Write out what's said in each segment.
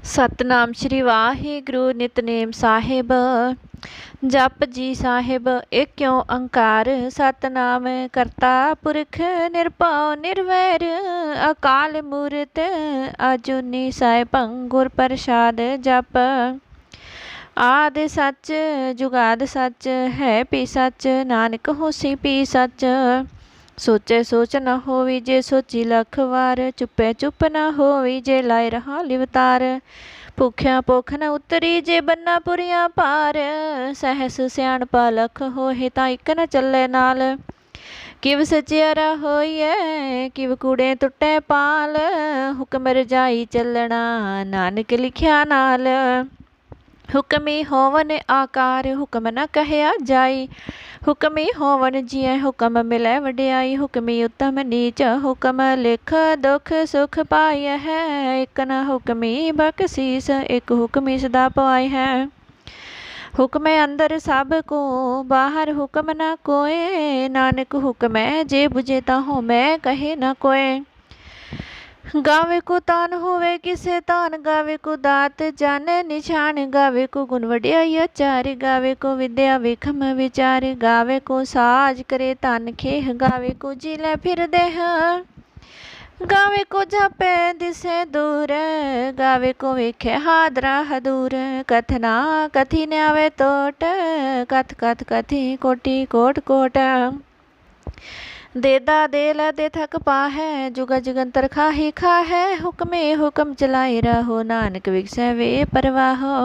सतनाम श्री वाहिगुरु नितनेम साहिब। जप जी साहिब एक ओंकार सतनाम करता पुरख निरभउ निर्वैर अकाल मूरत अजूनी साहिबं गुर प्रसाद जप। आदि सच जुगाद सच है पी सच नानक होसी पी सच। सोचे सोच न होवी जे सोची लख वार चुपे चुप न होवी जे लाए रहा लिवतार। भुख्या भुख न उतरी जे बन्ना पुरिया पार सहस सियाणपा लख होए ता इक न चले नाल। किव सचियारा होइए किव कूड़े टुटे पाल हुक्म रजाई चलना नानक लिखिया नाल। हुक्मी होवन आकार हुक्म न कहया जाई हुक्मी होवन जिय हुक्म मिलै वड्याई। हुक्मी उत्तम नीच हुक्म लिख दुख सुख पाई है एक न हुक्मी बख्शीस एक हुक्मी सदा पाई है। हुक्म अंदर सब को बाहर हुक्म न कोय नानक हुक्म जे बुझे ता होमै कहे न कोय। गावे को तान होवे किसे तान गावे को दात जाने निशान गावे को गुण वड्याई आचार गावे को विद्या विखम विचार गावे को साज करे तन खेह गावे को जिले फिर देह गावे को जापे दिसे दूर गावे को वेखे हादरा हदूर। कथना कथी ने आवे तोट कथ कथ कथी कोटि कोट कोट। देदा दे ला दे थक पा है जुगा जुगंतर खाही खा है हुक्मे हुक्म चलाए रहो नानक विकसै वे परवाहो।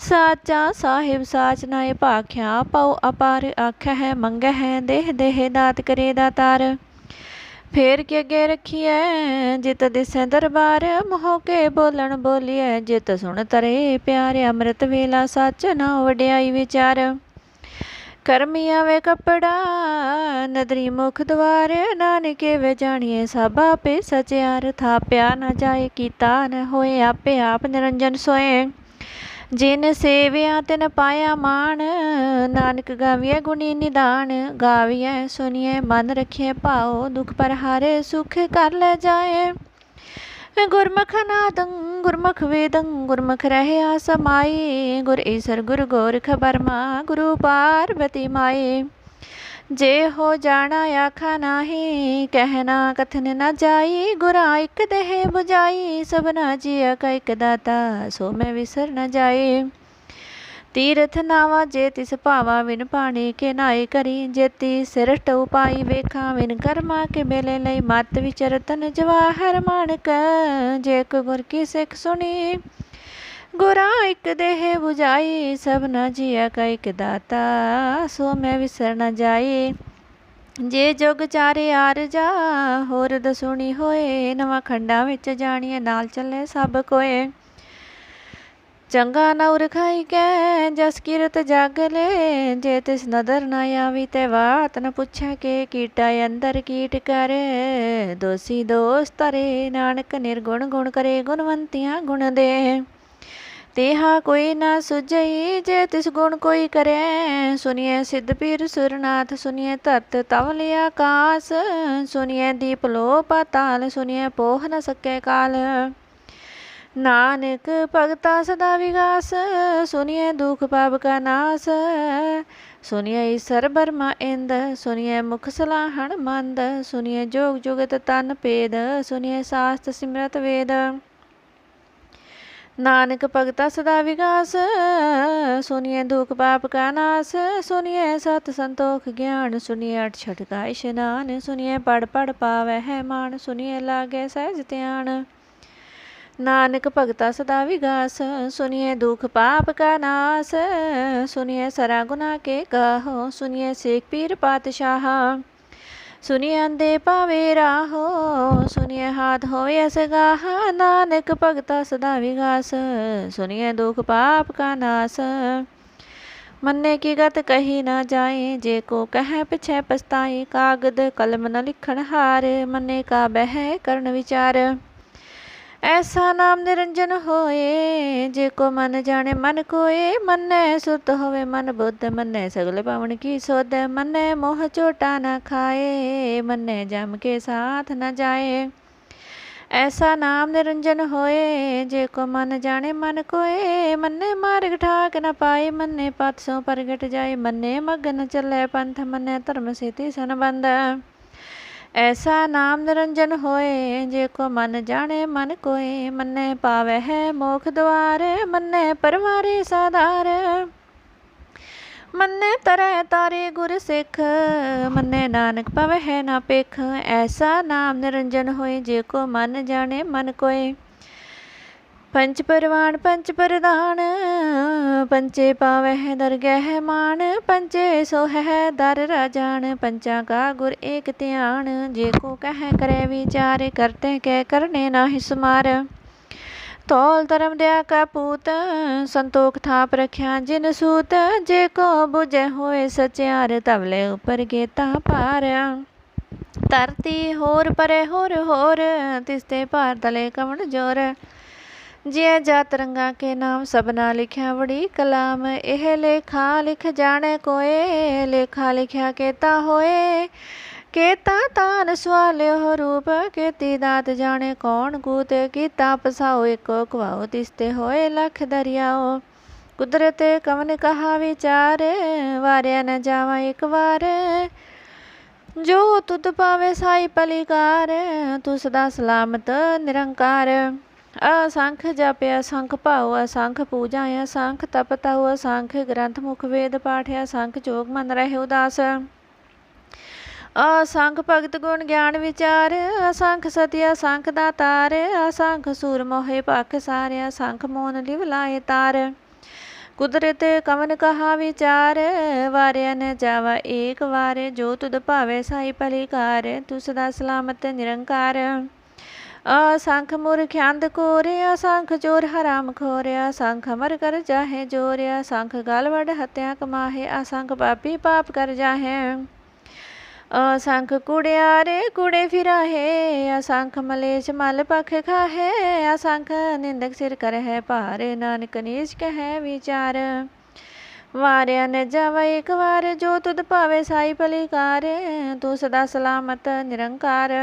साचा साहिब साच नाए भाख्या पाओ अपार आख्या है मंग है देह देह दात करे दातार। फेर के अगे रखिए जित दिसे दरबार मोह के बोलन बोलिए जित सुन तरे प्यारे अमृत वेला सच ना वड्याई विचार। करमी आवे कपड़ा नदरी मुख द्वार नानके वे जानिए सब आपे सचियार। थाप्या न जाए कीता न होए आपे आप निरंजन सोए। जिन सेविया तिन पाया मान नानक गाविए गुणी निदान। गाविए सुनिए मन रखिए भाओ दुख पर हारे सुख कर ले जाए। गुरमुख नादं गुरमुख वेदं गुरमुख रहे समाई गुर ईसर गुरु गोरख बर्मा गुरु पार्वती माई। जे हो जाना आखा नाही कहना कथन न जाई गुरा एक देह बुझाई। सबना जिया का एक दाता सो मैं विसर न जाए। तीरथ नावा जे तिस भावा विन पाणी के नाए करी जेती सिरट उपाई वेखा विन कर्मा के बेले लई मत विचरतन जवाहर मानक। जे को गुर की सिख सुनी गुरा एक देह बुझाई सब न जिया का एक दाता सो मैं विसर न जाई। जे जुग चारे आर जा होर दसुनी होए नवा खंडा विच जानिए नाल चले सब कोए। चंगा नौर खाई कै जस किरत जागले जे तिस नदर न आवी ते बात न पुछे के कीटा अंदर कीट कर। दोषी दोष तरे नानक निर्गुण गुण करे गुणवंतियां गुण दे। तेहा कोई ना सुझई जे तिस गुण कोई करे सुनिए सिद्ध पीर सुरनाथ सुनिए धरत तवल आकाश। सुनिए दीप लो पाताल सुनिए पोह न सके काल। नानक भगता सदा विगास सुनिए दुख पाप का नाश। सुनिए ईसर बर्मा इंद सुनिए मुख सलाहन मंद। सुनिए जोग जुगत तन पेद सुनिए शास्त्र सिमरत वेद। नानक भगता सदा विगास सुनिए दुख पाप का नाश। सुनिए सत संतोख ज्ञान सुनिए अठ छठ का स्नान। सुनिए पढ़ पढ़ पावै है मान सुनिए लागे सहज ध्यान। नानक भगता सदा विगास सुनिए दुख पाप का नाश। सुनिए सरा गुना के कहो सुनिए शेख पीर पातशाह। सुनिए अंधे पावे राहो सुनिए हाथ होए सगाह। नानक भगता सदा विगास सुनिए दुख पाप का नाश। मन्ने की गत कही ना जाए जे को कह पिछे पछताए। कागद कलम न लिखण हार मन्ने का बह करण विचार। ऐसा नाम निरंजन होए जे को मन जाने मन कोए। मन्ने सुरत होवे मन बुद्ध मन्ने सगल पावन की सोध। मन्ने मोह चोटा न खाए मन्ने जम के साथ न जाए। ऐसा नाम निरंजन होए, जे को मन जाने मन कोए। मन्ने मार्ग ठाक न पाए, मन्ने पथ सो प्रगट जाए। मन्ने मगन चले पंथ, मन्ने धर्म सेति संबंध। ऐसा नाम निरंजन होए, जे को मन जाने मन कोए। मन्ने पावे है मोख द्वार, मन्ने परवारे साधार। मन्ने तरह तारे गुर सिख, मन्ने नानक पवे है ना पिख। ऐसा नाम निरंजन होए, जे को मन जाने मन कोए। पंच परवान पंच प्रधान, पंचे पावे है दरगह मान। पंचे सो है दर राजान, पंचा का गुर एक ध्यान। जे को कह करे विचार, करते कह करने नाहि सुमार। तौल धर्म दया का पूत, संतोख थाप रख्या जिन सूत। जे को बुझे होए सचियार, तवले उपर गेता पार। धरती होर परे होर, तिसते पार तले कवण जोर। जे जात रंगा के नाम, सबना लिख्या बड़ी कलाम। एह लेखा लिख जाने कोए, लेखा लिख्या केता होए। केता तान सवाल्यो रूप, केती दात जाने कौन कूत। कीता पसाओ एको कुआओ, तिसते होए लख दरियाओ। कुदरत कवन कहा विचार, वार्या न जावा एक बार। जो तुद पावे साई पलिकार, तू सदा सलामत निरंकार। असंख जप असंख भाव, असंख पूजा असंख तप तव। असंख ग्रंथ मुख वेद पाठ, असंख जोग मन रहे उदास। असंख भगत गुण ज्ञान विचार, असंख सती असंख दातार। असंख सूर मोहे पख सारे, असंख मोन लिव लाए तार। कुदरत कवन कहा विचार, वार्या न जावा एक वार। जो तुद भावे साई पलिकार, तू सदा सलामत निरंकार। असंख मूर्ख अंध कोरे, असंख चोर हराम खोरे। असंख अमर कर जाहे जोरे, असंख गाल वड हत्या कमाहे। असंख पापी पाप कर जाहे। असंख कुड़ियारे कुड़े फिराहे, असंख मलेश मल पख खाहे। असंख निंदक सिर कर है भार, नानक नीच कह विचार। वार्या न जावा एक बार, जो तुद पावे साई पलिकार। तू सदा सलामत निरंकार।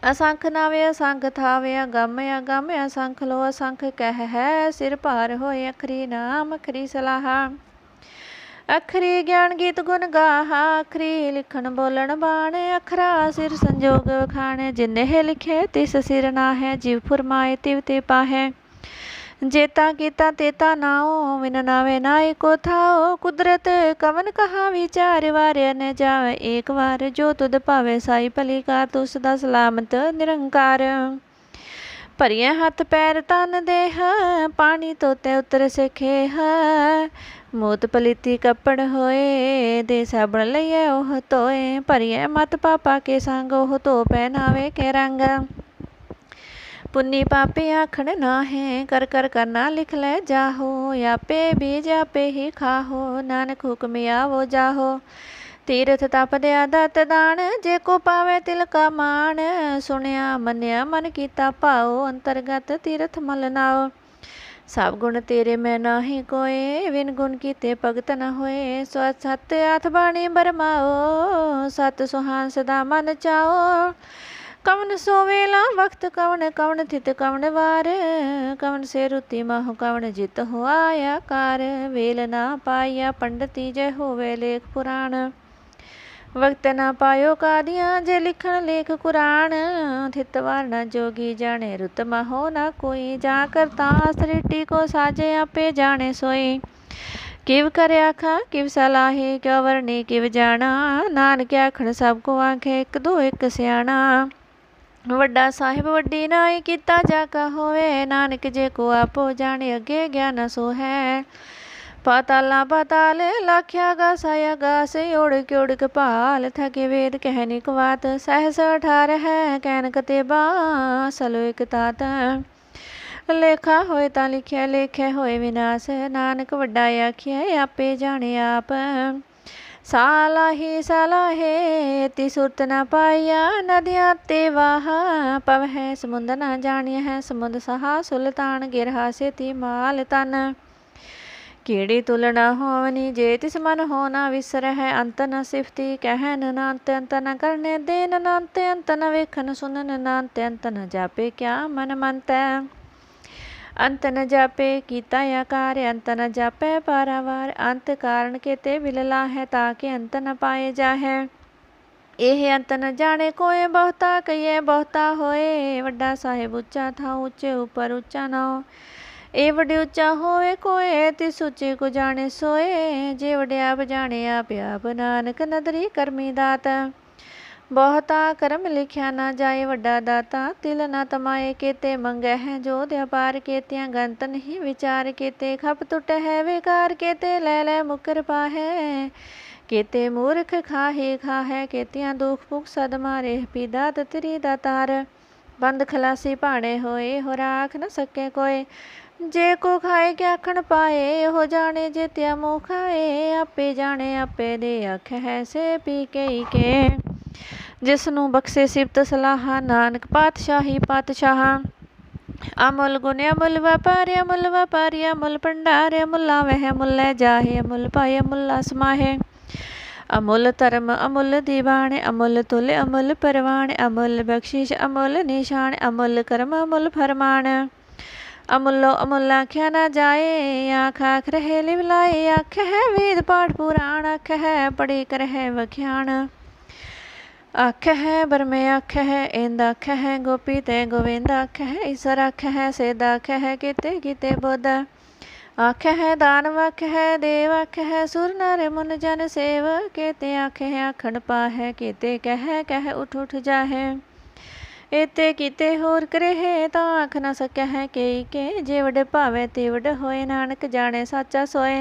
असंख नावे असंख थावे, अगम अगम असंख लो। असंख कह है सिर भार होए, अखरी नाम अखरी सलाहा। अखरी ज्ञान गीत गुण गाहा, अखरी लिखण बोलन बाण। अखरा सिर संजोग वखाण, जिन्हें लिखे तिस सिर नाहै। जीव फुरमाए तिव ते पाहै, जेता कीता तेता नाओ। विन नावे नाई को थाओ, कुदरत कवन कहा विचार। वार्या न जावे एक बार, जो तुद पावे साई पलिकार। तू सदा सलामत निरंकार। भरिए हथ पैर तन देह, पानी तोते उतर सिखेह। मूत पलीती कपड़ होए, दे साबण लइए ओह धोए। भरिए मत पापा के संग, ओह धो पहनावे के रंग। पुन्नी पापे आखण नाहे, कर कर करना लिख ले जाहो। आपे बीज आपे ही खाहो, नानक हुक्म आवो जाहो। तीरथ तप दया दत दान, जे को पावे तिल का मान। सुनिया मन्या मन कीता भाओ, अंतरगत तीरथ मल नाओ। सब गुण तेरे मैं नाही कोए, विन गुण कीते भगत न होए। सो सत आठ बाणी बरमाओ, सत सुहान सदा मन चाओ। कवन सो वेला वक्त, कवन कवन थित कवन वार। कवन से रुति माहु, कवन जित हो आया कार। वेल ना पाया पंडिती, जय होवे लेख पुराण। वक्त ना पायो कादियाँ, जे लिखण लेख कुरान। थित वार न जोगी जाने, रुत माहो ना कोई। जा करता सृष्टि को साजे, आपे जाने सोई। किव करे आखा किव सलाहे, क्यों वरने किव जाना। नानक आखण सब को आखे, एक दो एक सियाणा। वड्डा साहिब वड्डी नाई, कीता जाका होवे। नानक जे को आपो जाने, अगे ज्ञान सो है। पाताला पाताल लाख्या गासाया गास, ओड़क ओड़क पाल। थके वेद कहनिक वात, सहस 18 है कैन कतेबा। सलो एक तात, लेखा होए ता लिख्या, लेखे होए विनाश। नानक वड्डा आखिया, आपे जाने आप। सालाहे ती सुरत न पाइया, नदियाँ ते वाहा। पव है समुंद न जानिया है, समुंद सहा सुल्तान। गिरहा से ती माल तन, केड़ी तुलना होवनी जे तिस मन हो ना विसर है। अंत न सिफती कहन नांत अंत न करने देन नांत अंत न वेखन सुनन नांत अंत न जापे क्या मन मंत। अंत न जापे कीता या कार्य अंत न जापे पारावार। अंत कारण के ते विलला है ताकि अंत न पाए जाहे। ਇਹ ਅੰਤ ਨ ਜਾਣੇ ਕੋਏ ਬਹੁਤਾ ਕਹੀਏ ਬਹੁਤਾ ਹੋਏ। ਵੱਡਾ ਸਾਹਿਬ ਉੱਚਾ ਥਾ ਉੱਚੇ ਉੱਪਰ ਉੱਚਾ ਨਾ ਹੋ। ਇਹ ਵੱਡੇ ਉੱਚਾ ਹੋਵੇ ਕੋਏ ਤਿਸ ਉੱਚੇ ਕੋ ਜਾਣੇ ਸੋਏ। ਜੇ ਵਡਿਆਪ ਜਾਣੇ ਆਪ ਆਪ ਨਾਨਕ ਨਦਰੀ ਕਰਮੀ ਦਾਤ। ਬਹੁਤਾ ਕਰਮ ਲਿਖਿਆ ਨਾ ਜਾਏ ਵੱਡਾ ਦਾਤਾ। ਤਿਲ ਨਾ ਤਮਾਏ ਕੇਤੇ ਮੰਗੈ ਹੈ ਜੋ ਦਿਆਪਾਰ ਕੇਤਿਆਂ ਗੰਤ ਨਹੀਂ ਵਿਚਾਰ ਕੇਤੇ ਖਪ ਟੁੱਟ ਹੈ ਵਿਕਾਰ ਕੇਤੇ ਲੈ ਲੈ ਮੁਕਰ ਪਾਹੈ। केते मूर्ख खाहे खाहे केतियां दुख भुख सद मारे पीदा ततरी दातार। बंद खलासी भाणे होए हो राख न सके कोय। जे को खाए क्या आखण पाए हो जाने जे त्या मुँह खाए। आपे जाने आपे दे आख है से पी के जिसनू बख्शे सिफत सलाहा नानक पातशाही पातशाह। अमुल गुण अमुल व्यापारी अमुल भंडार अमुला वह मुल जाहे अमुल पाए अमुला समाहे। अमुल धर्म अमुल दीवान अमुल तुल अमुल परवान अमुल बख्शिश अमुल निशान अमुल कर्म अमुल फरमान। अमुलो अमुल आख्या ना जाए आख आख रहे लिवलाए। आख है वेद पाठ पुराण आख है पढ़ी कर है वख्याण। आख है बरमे आख है इंद आख है गोपी ते गोविंद आख है ईश्वर आख है सिद्ध आख है किते किते बुद्ध। आख है दानव आख है देव आख है सुर नर मुन जन सेव। केते आख है आखण पाहै केते कह उठ उठ जाहे। एते कीते होर करे तां आख न सकै है के जे वड भावे ते वड होए। नानक जाने साचा सोए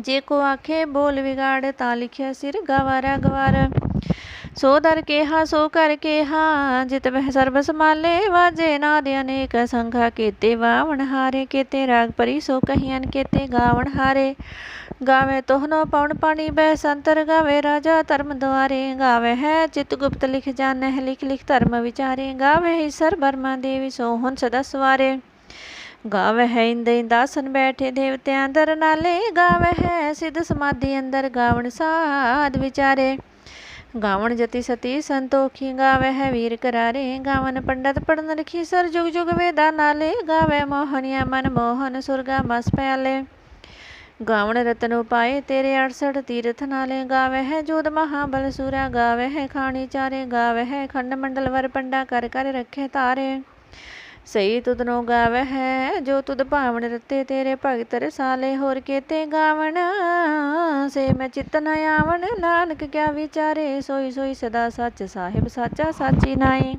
जे को आखे बोल विगाड़ तां लिखिया सिर गवारा गवार। सो दर केहा सो कर केहा जित वह सर्ब समाले। वाजे नाद अनेक संखा केते वावण हारे केते राग परी सो कहियन केते गावण हारे। गावे तोहनो पवन पानी बह संतर गावे राजा धर्म द्वारे। गावे है चित गुप्त लिख जाने लिख लिख धर्म विचारे। गावे ईश्वर बर्मा देवी सोहन सदा सवारे। गावे है इंद इंदासन बैठे देवते अंदर नाले। गावे है सिद्ध समाधि अंदर गावण साध विचारे। गावण जति सती संतोखी गावे है वीर करारे। गावन पंडित पढ़न लिखी सर जुग जुग वेदा नाले। गावे मोहनिया मन मोहन सुरगा मस प्याले। गावण रतन उपाय तेरे 68 तीर्थ नाले। गावे है जोध महाबल सूरा गावे है खानी चारे। गावे है खंड मंडल वर पंडा कर कर रखे तारे। सही तुदनो गावे है जो तुद भावण रते तेरे भगत रसाले। होर केते गावण से मैं चित न आवन। नानक क्या विचारे सोई सोई सदा सच साहिब साचा साची नाई।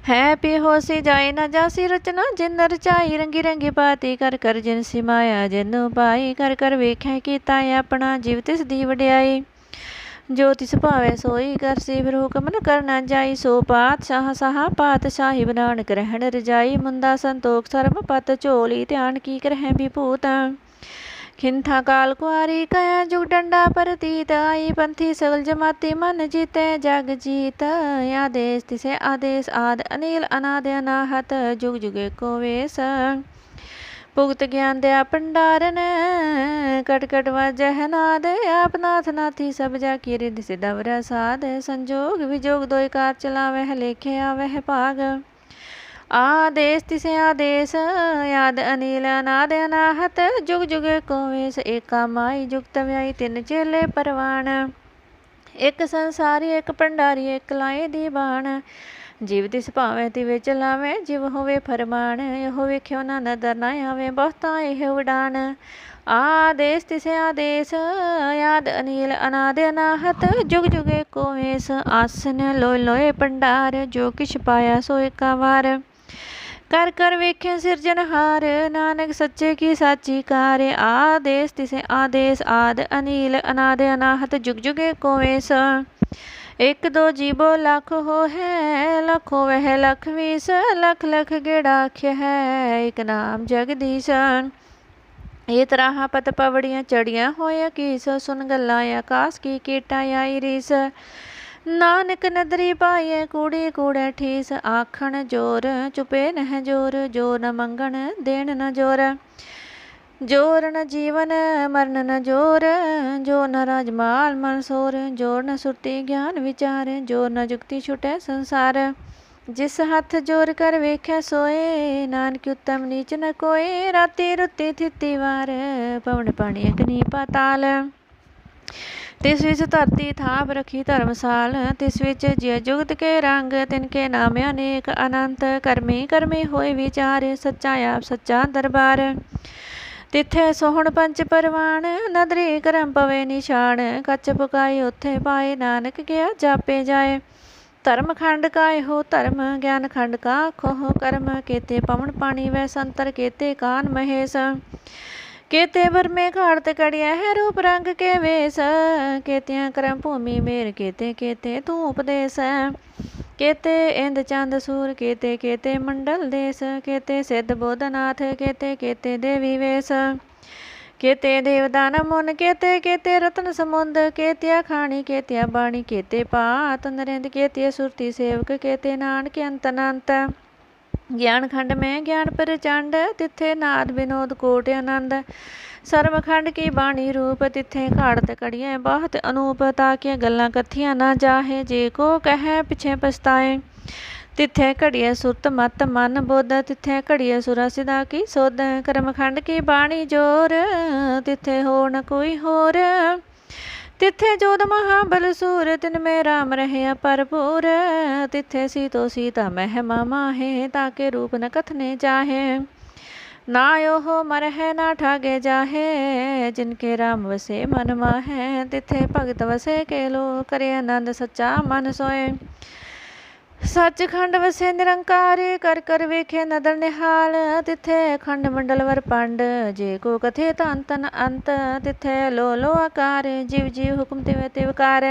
है पी होसी जाए न जासी रचना जिन रचाई। रंगी रंगी पाती कर कर जिन सी माया जिन पाई। कर कर वेख्या कीता अपना जीव तिस दी वड्याई। जो तिस भावे सोई करसी फिर हुक्म न करना जाई। सो पातशाह साहा पातशाही नानक रहन रजाई। मुंदा संतोख सरम पत झोली ध्यान की करह विभूत। खिंथा काल कुआरी कया जुग डंडा परतीत। आई पंथी सगल जमाती मन जीते जग जीत। आदेश तिसे आदेश आद अनिल अनाद अनाहत जुग जुगे को वेश। भुगत ज्ञान दया भंडारन कट कट वाजह नाद। आप नाथ नाथी सब जा की रिद सिदवरा साध। संजोग विजोग दोय कार चलावह लेखे आवह भाग। आदेश तिसे आदेश याद अनिल अनाद अनाहत जुग जुग को वेश। एका माई जुगत व्याई तिन चेले परवान। एक संसारी एक भंडारी एक लाए दीवान। जीव तिस भावे तिवे चलावे जिव होवे फरमान। यहो वेख्यो ना नदर ना आवे बहुता एह उड़ान। आदेश तिसे आदेश याद अनिल अनाद अनाहत जुग जुगे को वेश। आसन लोय लोय भंडार जो किछ पाया सो एका वार। कर कर वेख्य सिरजनहार नानक सच्चे की साची कार। आदेश तिसे आदेश आद अनिल अनाद अनाहत जुग जुगे को वेश। एक दो जीवो लख हो है लखो वह लख वीस। लख लख गेड़ा आख्य है एक नाम जगदीश। ये तरह पत पवड़ियाँ चढ़ियाँ होया कीस। सुन गल्ला आकाश की कीटा आई रीस। नानक नदरी पाए कूड़े कूड़े ठीस। आखण जोर चुपे नह जोर जो न मंगण देन न जोर। जोर न जीवन मरण न जोर, जो न राजमाल मन सोर, जोर न सुरती ज्ञान विचार, जोर न जुक्ति छुटै संसार। जिस हथ जोर कर वेख्या सोए, नानक उत्तम नीच न कोय। राती रुती थिती वार, पवन पानी अग्नि पाताल। तिस विच धरती थाप रखी धर्मसाल, तिस विच जिय जुगत के रंग, तिनके नाम अनेक अनंत। करमी करमी होए विचार, सच्चा आप सच्चा दरबार। तिथे सोहण पंच परवान, नदरी करम पवे निशान। कच पकाई उथे पाए, नानक गया जापे जाए। धर्म खंड काय हो धर्म, ज्ञान खंड का खोह कर्म। केते पवन पानी वै संतर, केते कान महेश। केते बरमे घाट कड़िया है रूप रंग के वेश। केतिया करम भूमि मेर, केते केते तू उपदेश। केते इंद चंद सूर, केते केते मंडल देश। केते सिद्ध बोधनाथ, केते केते देवी वेश। केते देवदान मुन, केते केते रत्न समुंद। केतिया खाणी केतिया बाणी, केते पात नरिंद। केतिया सुरती सेवक, केते नानक अंत अनंत। ज्ञान खंड में ज्ञान प्रचंड, तिथे नाद विनोद कोट आनंद। सर्व खंड की बाणी रूप, तिथे घाड़त कड़ियाँ बहुत अनूप। ताकिया गल्लां कथियां ना जाहे, जे को कहे पिछे पछताए। तिथे घड़िया सुरत मत मन बुध, तिथे घड़िया सुरा सिदा की सुध। कर्म खंड की बाणी जोर, तिथे हो न कोई होर। तिथे जोध महाबल सूर, तिन में राम रहे भरपूर। तिथे सीतो सीता महिमा माहे, ताके रूप न कथने जाहे। ना ओहो मरहे ना ठागे जाहे, जिनके राम वसे मन माहे। तिथे भगत वसे केलो, करे आनंद सच्चा मन सोए। सचखंड वसे निरंकार, कर कर वेखे नदर निहाल। तिथे खंड मंडल वर पंड, जे को कथे तन तन अंत। तिथे लो लो आकार, जीव जीव हुक्म तिव तिवकार।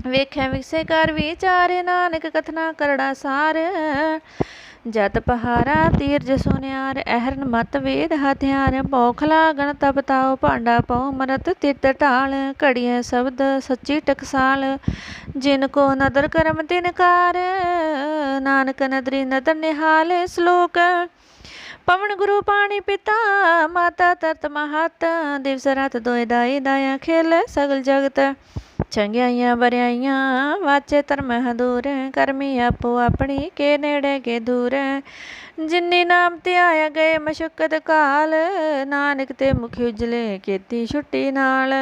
वेखे विकसे कर विचार, नानक कथना करड़ा सार। जत पहारा तीरज सुनियार, अहरन मत वेद हथियार। पौखला गण तप ताओ, भांडा पाओ मरत तित ढाल। घड़िया शब्द सच्ची टकसाल, जिनको नदर करम तिनकार। नानक नदरी नदर निहाल। श्लोक पवन गुरु पानी पिता, माता तरत महत। दिवस रात दोए दाई दाया, खेल सगल जगत। चंगियाइयां बरियाइयां वाचे धर्म दूर। करमी आपो अपनी के नेड़े के दूर। जिन्नी नाम ते आया गए मशक्कत काल, नानक ते मुख उजले केती छुट्टी नाल।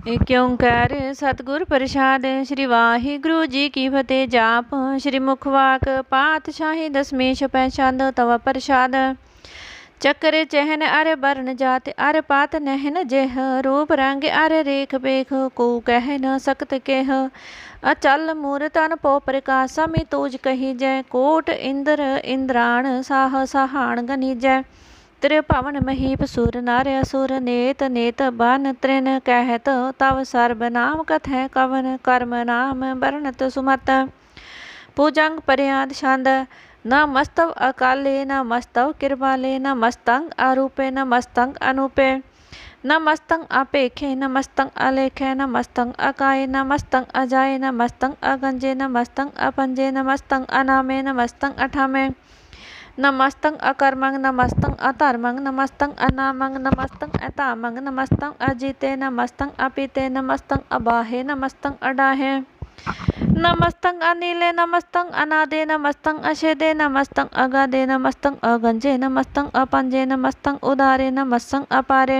एक ओंकार सतगुर प्रसाद। श्री वाहिगुरु जी की फतेह। जाप श्री मुखवाक पातशाही दसवीं छपै छंद तवा प्रसाद। चक्र चहन अर बरन जात, अर पात नहन जेह। रूप रंग अर रेख बेख, को कह न सकत केह। अचल मूरत अनपो प्रकाश, समी तोज कही जय। कोट इंद्र इंद्राण, साह साहाण गनीजय। त्रिभवन महीप सुर नर असुर, नेत नेत बन त्रिन कहत तव सर्ब नाम। कथै कवन कर्म नाम, बरनत सुमत। पूजंग पर्याद छंद। न मस्तव अकाले, न मस्तव कृपाले। न मस्तंग आरूपे, न मस्तंग अनूपे। न मस्तंग अपेखे, न मस्तंग अलेखे। न मस्तंग अकाय, न मस्तंग अजाय। न मस्तंग अगंजे, न मस्तंग अपंजे। न मस्तंग अनामे, न मस्तंग अठामे। न मस्तंग अकर्मंग, न मस्तंग अधर्मंग। न मस्तंग अनामंग, न मस्तंग अतामंग। न मस्तंग अजीते, न मस्तंग अपीते। न मस्तंग अबाहे, न मस्तंग अडाहे। नमस्तंग अनिले, नमस्तंग अनादे। नमस्तंग अशेदे, नमस्तंग अगादे। नमस्तंग अगंजे, नमस्तंग अपंजे। नमस्तंग उदारे, नमस्तंग अपारे।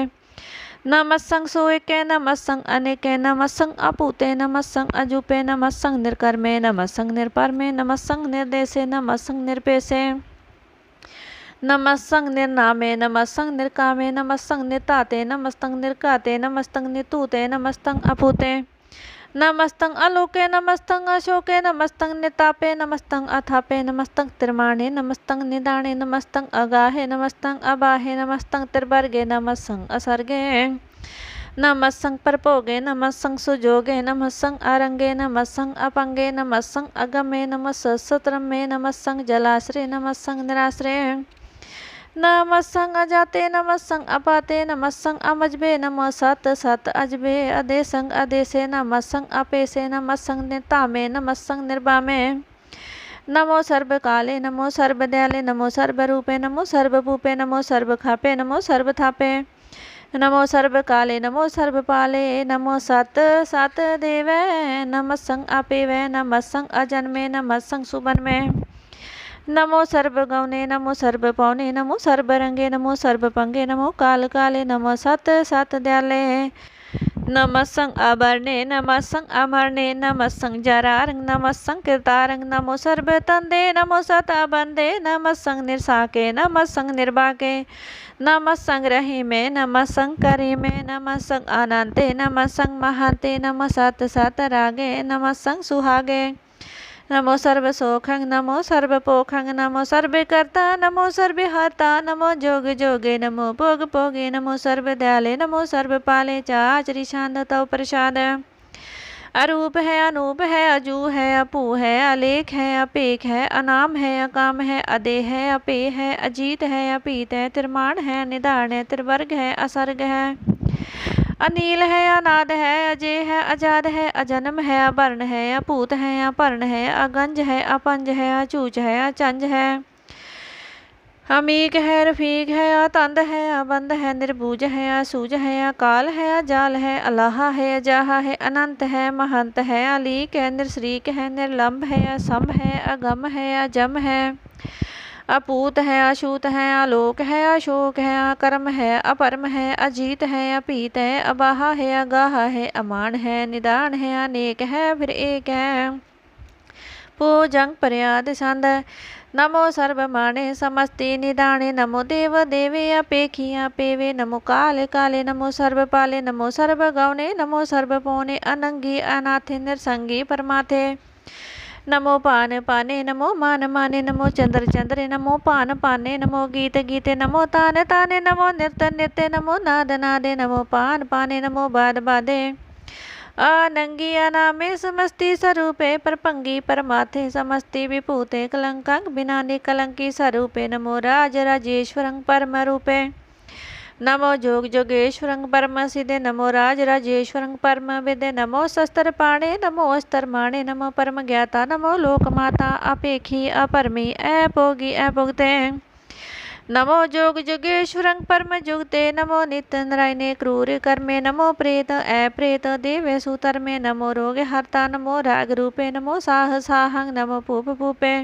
नमस्तंग सोएके, नमस्तंग अनेके। नमस्तंग अपूते, नमस्तंग अजूपे। नमस्तंग निर्कर्मे, नमस्तंग निर्परमे। नमस्तंग निर्देशे, नमस्तंग निर्पेशे। नमस्तंग निर्नामे, नमस्तंग निर्कामे। नमस्तंग निर्ताते, नमस्तंग निर्काते। नमस्तंग नितूते, नमस्तंग अपूते। नमस्तंग अलोके, नमस्तंग अशोके। नमस्तंग नितापे, नमस्तंग अथापे। नमस्तंग त्रिमाणे, नमस्तंग निदाने। नमस्तंग अगाहे, नमस्तंग अबाहे। नमस्तंग त्रिवर्गे, नमस्तंग असर्गे। नमस्तंग परभोगे, नमस्तंग सुजोगे। नमस्तंग अरंगे, नमस्तंग अपंगे। नमस्तंग अगमे, नमस्तंग सत्रमे। नमस्तंग जलाश्रय, नमस्तंग निराश्रय। नमस्तंग अजाते, नमस्तंग अपाते। नमस्तंग अमजबे, नमः सत सत अजबे। अदेसंग अदेसे, नमस्तंग अपेसे। नमस्तंग निर्तामे, नमस्तंग निर्बामे। नमो सर्ब काले नमो सर्ब दयाले नमो सर्ब रूपे नमो सर्ब भूपे नमो सर्ब खापे नमो सर्ब थापे नमो सर्ब काले नमो सर्ब पाले नमो सत सत देवै नमस्सं अपेवै नमस्सं अजन्मे नमस्सं सुबन्मे नमो सर्ब गौने नमो सर्ब पौने नमो सर्ब रंगे नमो सर्ब पंगे नमो काल काले नमो सत सत दयाले नमस्सं अबरणे नमस्सं अमरणे नमस्सं जरारंग नमस्सं कृतारंग नमो सर्ब तंदे नमो सत बंदे नमस्सं निर्साके नमस्सं निर्बाके नमस्सं रहीमे नमस्सं करीमे नमस्सं अनंते नमस्सं महांते नमो सत सत रागे नमस्सं सुहागे नमो सर्व सोखंग नमो सर्व पोखंग नमो सर्वे कर्ता नमो सर्वे हर्ता नमो जोग जोगे नमो भोग भोगे नमो सर्व दयाले नमो सर्व पाले चाचरी शांत तव प्रसाद अरूप है अनूप है अजू है अपू है अलेख है अपेख है अनाम है अकाम है अदेह है अपे है अजीत है अपीत है तिरमान है निधान है त्रिवर्ग है असर्ग है अनील है अनाद है अजय है अजाद है अजन्म है अवर्ण है अपूत है अपर्ण है अगंज है अपंज है अचूच है अचंज है अमीक है रफीक है अतंद है अबंद है निर्बूज है असूज है अकाल है अजाल है अलाहा है अजाहा है अनंत है महंत है अलीक है निरश्रीक है निर्लंब है असम है अगम है अजम है अपूत है अछूत है आलोक है अशोक है अकर्म है अपरम है अजीत है अपीत है अबाहा है अगाहा है अमान है निदान है अनेक है फिर एक है पूजंग पर्याद छंद नमो सर्वमाणे समस्ते निदाने नमो देव देवे अपेखी अपेवे नमो काले काले नमो सर्वपाले नमो सर्वगौने नमो सर्वपौने अनंगी अनाथे निरसंगी परमाथे नमो पान पाने नमो मान माने नमो चंद्र चंद्रे नमो पान पाने नमो गीत गीते नमो तान ताने नमो नृत्य नृत्य नमो नाद नादे नमो पान पाने नमो बाद बादे अनंगी अनामे समस्ति स्वरूपे परपंगी परमाथे समस्ति विभूते कलंकांग बिनानी कलंकी स्वरूपे नमो राज राजेश्वरं परम रूपे नमो जोग जोगेश्वरं परम सिद्धे नमो राज राजेश्वरं परम विदे नमो शस्त्र पाणे नमो अस्त्र माणे नमो परम ज्ञाता नमो लोकमाता अपेखी अपरमी अपोगी अभुगते नमो जोग जोगेश्वरं परम जुगते नमो नित्य नारायणे क्रूर कर्मे नमो प्रेत अप्रेत देवे सुतर्मे नमो रोग हर्ता नमो राग रूपे नमो साह साहं नमो पूप पूपे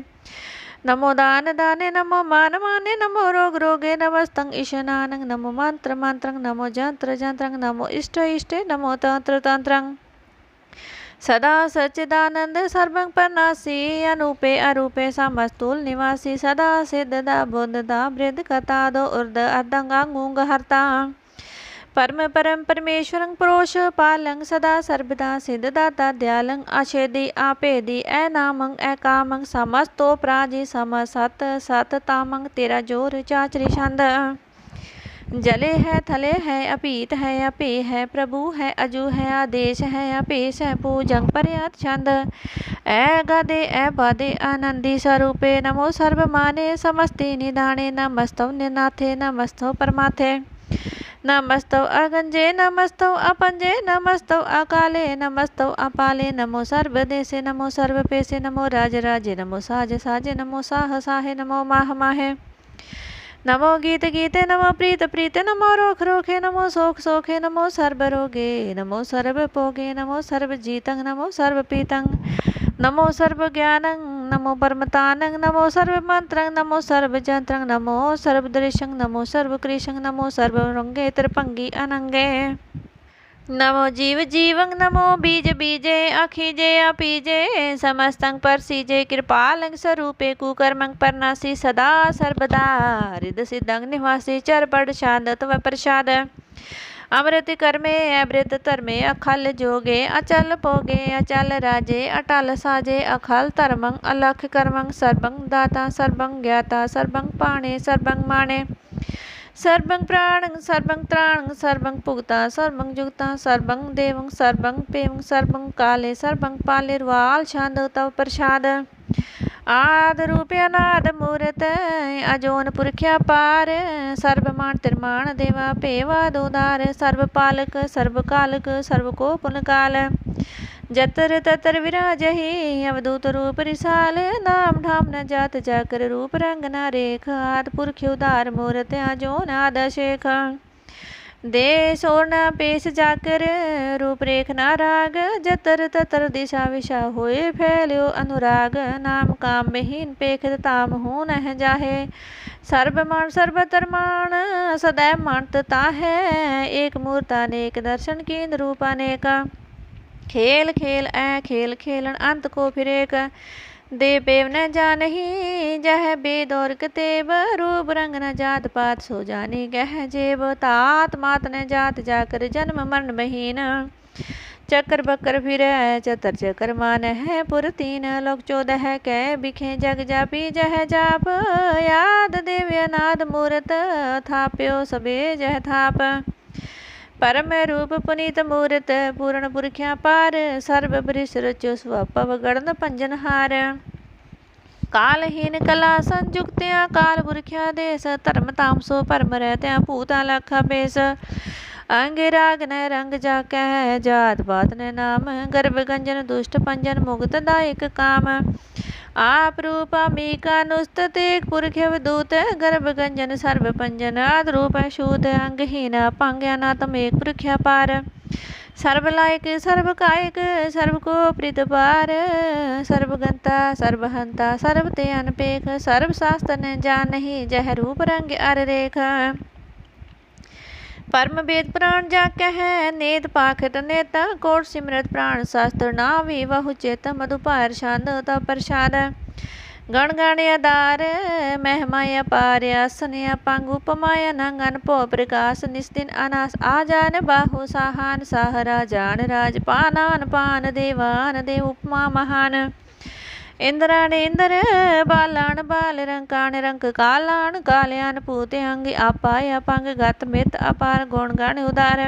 नमो दान दाने नमो मान माने नमो रोग रोगे नमस्तं ईशनानं नमो मंत्र मंत्रं नमो जंत्र जंत्रं नमो इष्ट इष्टे नमो तंत्र तंत्रं सदा सच्चिदानंद सर्वं परनासी अनूपे अरूपे समस्तूल निवासी सदा सिद्धदा बुद्धदा वृद्ध कथादो उर्द अर्धंगांगूंग हर्ता परम परम परमेश्वरं पुरुष पालं सदा सर्वदा सिद्धदाता दयालं अछेदी आपेदी अनामं अकामं समस्तो प्राजी सम सत सत तामं तेरा जोर चाचरी छंद जले है थले है अपीत है अपे है प्रभु है अजू है आदेश है अपेश है पूजंग पर्यात छंद ए गदे ए बदे आनंदी स्वरूपे नमो सर्वमाने समस्ते निधाने नमस्तव निनाथे नमस्तव परमाथे नमस्तव अगंजे नमस्तव अपंजे नमस्तव अकाले नमस्तव अपाले नमो सर्वदेशे नमो सर्वपेशे नमो राज राजे नमो साज साजे नमो साह साहे नमो माह माहे नमो गीत गीते नमो प्रीत प्रीते नमो रोख रोखे नमो सोख सोखे नमो सर्व रोगे नमो सर्व पोगे नमो सर्व जीतं नमो सर्व पीतं नमो सर्व ज्ञानं नमो परमतानं नमो सर्व मंत्रं नमो सर्व जंत्रं नमो सर्व दृश्यं नमो सर्व कृशं नमो सर्व रंगे त्रिपंगी अनंगे नमो जीव जीवं नमो बीज बीजे अखिजे अपीजे समस्तं परसीजे कृपालं स्वरूपे कुकर्मं परनासी सदा सर्वदा हृद सिद्धं निवासी चरपड़ शांत तव प्रसाद अमृत कर्मे अमृत धर्मे अखल जोगे अचल भोगे अचल राजे अटल साजे अखल धर्मं अलख कर्मं सर्वं दाता सर्वं ज्ञाता सर्वं पाणे सर्वं माणे सर्वं प्राणं सर्वं त्राणं सर्वं पुगता सर्वं जुगता सर्वं देवं सर्वं पेवं सर्वं काले सर्वं पालिर्वाल छंद तव प्रसाद आद रूपे अनाद मूर्त अजोन पुरख्या पार सर्वमान तिरमान देवा पेवा दोदार सर्वपालक सर्वकालक सर्वको पुनकाल जतर ततर विराजहि अवधूत रूप रिसाल, नाम ठाम न जात जाकर रूप रंग न रेख, आद पुरख उदार मूरत जो नाद शेख। देश और न पेश जाकर रूप रेख न राग, जतर ततर दिशा विशा होए फैल्यो अनुराग, नाम काम विहीन पेख ताम हो न जाहे, सर्वमान सर्वतरमान सदैव मानता है, एक मूर्त अनेक दर्शन केंद्र रूप अनेक, खेल खेल ऐ खेल खेलन अंत को फिर एक, दे पेव न जानही जह बेद और कतेब, रूप रंग न जात पात सो जानी गह जेब, तात मात न जात जाकर जन्म मरण बहीन, चक्कर बक्कर फिर चतर चक्कर मान है पुर तीन, लोक 14 कह बिखे जग जापी जह जाप, याद देव्य नाद मूरत थाप्यो सबे जह थाप, परम रूप पुनीत मूरत पूर्ण पुरख्या पार, सर्व बरिस रचो स्वपव गणन पंजनहार, कालहीन कला संयुक्त्या काल पुरख्या देश, धर्म तामसो परम रहत्या भूता लखा बेस, अंग राग न रंग जाकै जात पात न नाम, गर्भ गंजन दुष्ट पंजन मुक्त दायक काम, आप रूपा मीका नुस्त तेक पुरख अवधूत, गर्भ गंजन सर्व पंजन आद रूप शूत, अंगहीन पांग्या ना तम एक पुरख्या पार, सर्व लायक सर्व कायक सर्व को प्रीत पार, सर्वगंता सर्वहंता सर्व ते अनपेख, सर्व शास्त्र न जान नहीं जह रूप रंग अर रेख, परम वेद प्राण जाके है नेत पाखट नेता, कोट सिमरत प्राण शास्त्र नावी बहु चेत, मधुपार छंद तप प्रसाद, गण गण आधार महिमाया पार, आसनया पंग उपमाया नंगन पो प्रकाश, निस्दिन अनास आजान बाहु साहान, साहरा जान राज पानान पान, देवान देव उपमा महान, इंद्राण इंद्र बालान बाल रंकान रंक कालान, काल्यान पूते अंग आपाय अपंग गत मित अपार, गुण गण उदार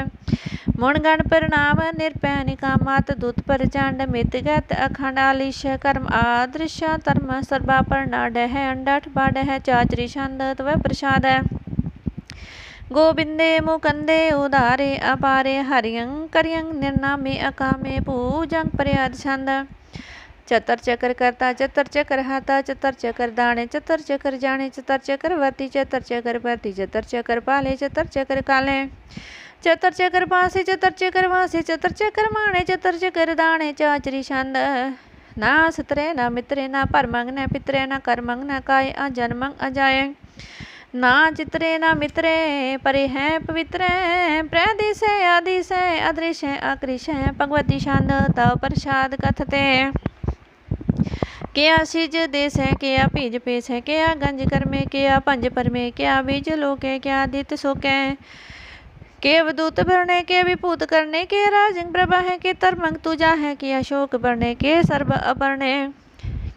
मुण गण प्रणाम, निरपै निकामत दूत प्रचंड, मित गत अखंड आलिश, कर्म आदृश्य धर्म सर्वा प्रणाड है, अंडठ बाड है चाचरी छंद तव प्रसाद, गोबिंदे मुकंदे उदारे अपारे, हरियं करियं निर्नामे अकामे पूजं पर्याद छंद, चतर चकर करता चतर चकर हाथा, चतर चकर दाणे चतर चकर जाने, चतर चकर वर्ती चतर चकर परती, चतर चकर पाले चतर चकर काले, चतर चकर पासे चतर चकर वासे, चतर चकर माणे चतर चकर दाणे चाचरी छंद, ना सतरे ना मित्रे ना परमंग न पितरे ना करमंग न काय, अजन्मंग अजाय ना चित्रे ना मित्रे, परे हैं पवित्र प्रदिश आदिश अदृश्य अकृश, भगवती छंद तव प्रसाद कथते, क्या सिज देश है क्या पीज पेश है, क्या गंज कर में क्या पंज पर में, क्या बीज लोके क्या दित सोके, के अवधूत भरने के विभूत करने के, राजंग प्रभा है के तरमंग तुजा है, के अशोक बढ़ने के सर्व अपर्णे,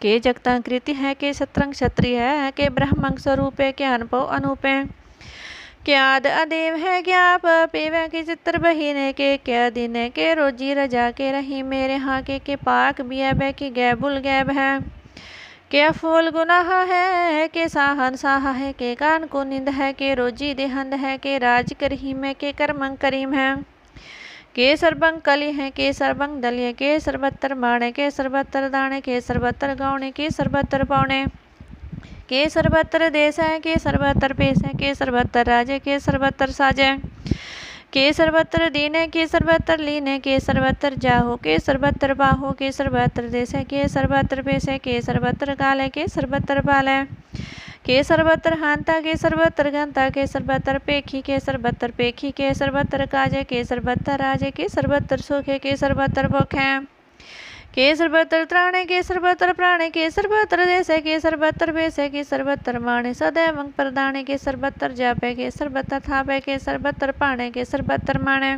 के जगता कृति है के शत्रंग क्षत्रिय है, के ब्रह्मंग स्वरूप है के अनुभव अनूपे, क्या आद अदेव है क्या पेव के चित्र बहीने के, क्या दिन के रोजी रजा के रही मेरे हाँ के पाक बिया के गै बुल गैब है, क्या फूल गुनाह है के साहन साहा है, के कान को निंद है के रोजी देहंद है, के राज करही में के कर्मंग करीम है, के सर्वंग कली है के सर्वंग दलिय, के सर्वत्र माणे के सर्वत्र दाणे, के सर्वत्र गौणे के सर्वत्र पौणे, के सर्वत्र देश है के सर्वत्र पेश है, के सर्वत्र राजे के सर्वत्र साजे, के सर्वत्र दीन है के सर्वत्र लीन है, के सर्वत्र जाहो के सर्वत्र बाहो, के सर्वत्र देश है के सर्वत्र पेश है, के सर्वत्र काल है के सर्वत्र पाल है, के सर्वत्र हांता के सर्वत्र गंता, के सर्वत्र पेखी के सर्वत्र पेखी, के सर्वत्र काजे के सर्वत्र राजे, के सर्वत्र सुखे के सर्वत्र भुख है, के सर्वत्र त्राणे के सर्वत्र प्राणे, के सर्वत्र देश के सर्वत्र बेस के सर्वत्र माणे, सदैव प्रदाने के सर्वत्र जापे, के सर्वत्र थापे के सर्वत्र पाणे, के सर्वत्र माणे,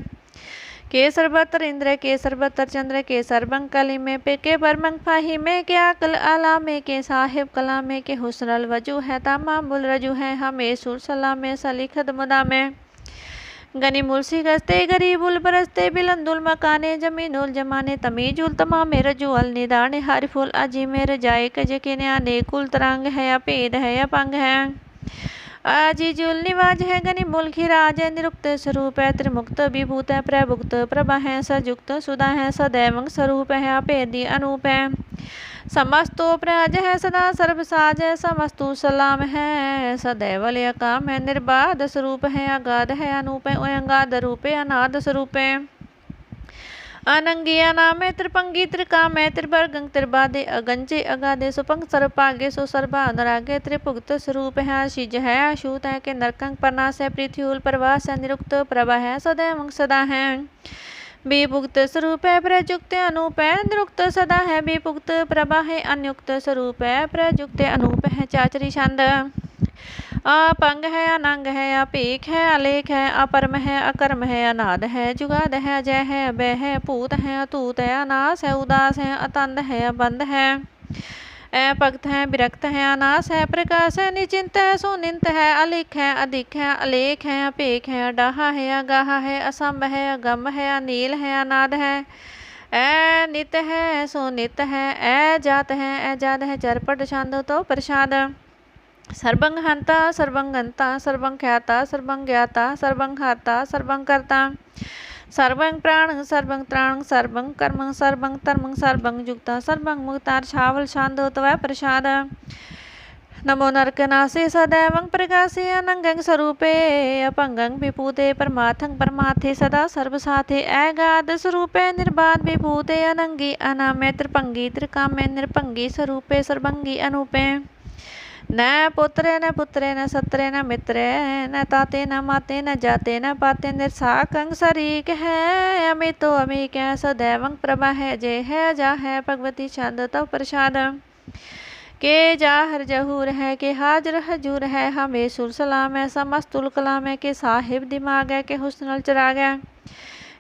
के सर्वत्र इंद्र के सर्वत्र चंद्र, के सर्वंग कली में पे, के परमंग फाही में, के अकल आला में, के साहिब कला में, के हुस्नल वजू है तामामुल रजू है, हमें सुर सला में सलीखद मुदा में, गनी मुलसी गस्ते गरीबुल बरसते बिलंदुल मकाने, जमीनुल जमाने तमीजुल तमामे रजुअल निदाने, हरि फूल अजी में रजाए कजे के न्याने, कुल तरंग है अपेद है अपंग है, आजीजुल निवाज है गनि मूल खिराज है निरुक्त स्वरूप है त्रिमुक्त विभूत है प्रभुक्त प्रभा है सयुक्त सुधा है सदैवंग स्वरूप है अपेदी अनूप है समस्तो प्रज है सदा सर्वसाज है समस्तु सलाम है सदैव लय काम है निर्बाध स्वरूप है अगाध है अनूप है अंगाध रूप है अनाद स्वरूप है अनंगिया नाम है त्रिपंगी त्रिकाम है त्रिवर्गं त्रिबादे अगंजे अगाधे सुपंग सर्वपागे सो सर्वा अनुरागे त्रिपुक्त स्वरूप है आशीज है अशूत है के नरकंग परनाश है पृथ्वी प्रवास है निरुक्त प्रभा है सदैव सदा है विभुक्त स्वरूप है प्रयुक्त अनूप है निरुक्त सदा है विभुक्त प्रभा है अनयुक्त स्वरूप है प्रयुक्त अनूप है चाचरी छंद अपंग है अनंग है अपीक है अलेख है अपरम है अकर्म है अनाद है जुगाद है अजय है अभय है पूत है अतूत है अनास है उदास है अतंद है अबंध है भक्त है विरक्त है अनास है प्रकाश है निचिंत है सुनिंत है अलिख है अधिक है अलेख है अपेख है अडाहा है अगाहा है असंभ है अगम है अनील है अनाद है नित है सुनित है जात है अजाद है चरपट छंद तो प्रसाद सर्वं हंता सर्वं गंता सर्वं ख्याता सर्वं ज्ञाता सर्वं हाता सर्वं कर्ता सर्वं प्राण सर्वं त्राण सर्वं कर्म सर्वं धर्मं सर्वं युक्ता सर्वं मुक्ता छावल छांदो तव प्रसाद नमो नरकनासे सदैवं प्रकाशे अनंगं स्वरूपे अपंगं विभूते परमार्थं परमार्थे सदा सर्वसाथे अगाध स्वरूपे निर्बाध विभूते अनंगी अनामे त्रिपंगी त्रिकामे निरपंगी स्वरूपे सर्वंगी अनूपे न पुत्रे न पुत्रे न सत्रे न मित्रे न ताते न माते न जाते न पाते निर्साकं शरीक है अमितो अमीक है सदैवं प्रभा है जय है जा है भगवती छंद तव प्रसाद के जाहर जहूर है के हाजर हजूर है हमें सुर सलाम है समस्तुल कलाम है के साहिब दिमाग है के हुस्नल चराग है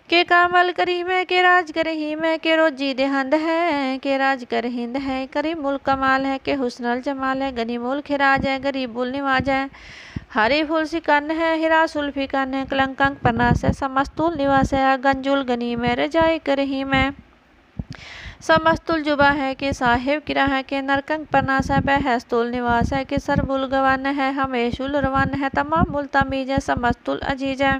के कामल करीम है के राज करहीम है के रोजी देहंद है के राज कर हिंद है करीम मुल कमाल है के हुस्नल जमाल है गनी मुल खिराज है गरीब बुल निवाज है हरी फुल सिकन है हिरा सुल्फी कन है कलंकंक पनास है समस्तुल निवास है गंजुल गनी में रजाई करहीम है समस्तुल जुबा है कि साहिब किरा है कि नरकंक पनास है बहस्तुल निवास है कि सरबुल गवन है हमेशुल रवन है तमाम मुल तमीज है समस्तुल अजीज है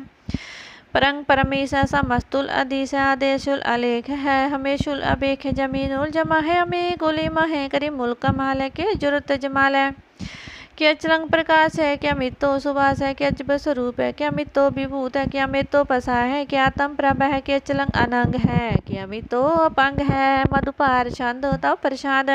परंग परमीश है समस्तुल अदीस है आदेशुल अलेख है हमेशुल अबेख है जमीनुल जमा है अमी गुलिमा है करीम मुल कमाल है कि जुरत जमाल है कि अचलंग प्रकाश है कि अमितो सुभाष है कि अजब स्वरूप है कि अमितो विभूत है कि अमितो पसा है कि आत्म प्रभ है कि अचलंग अनंग है कि अमितो अपंग है मधुपार छंद तव प्रसाद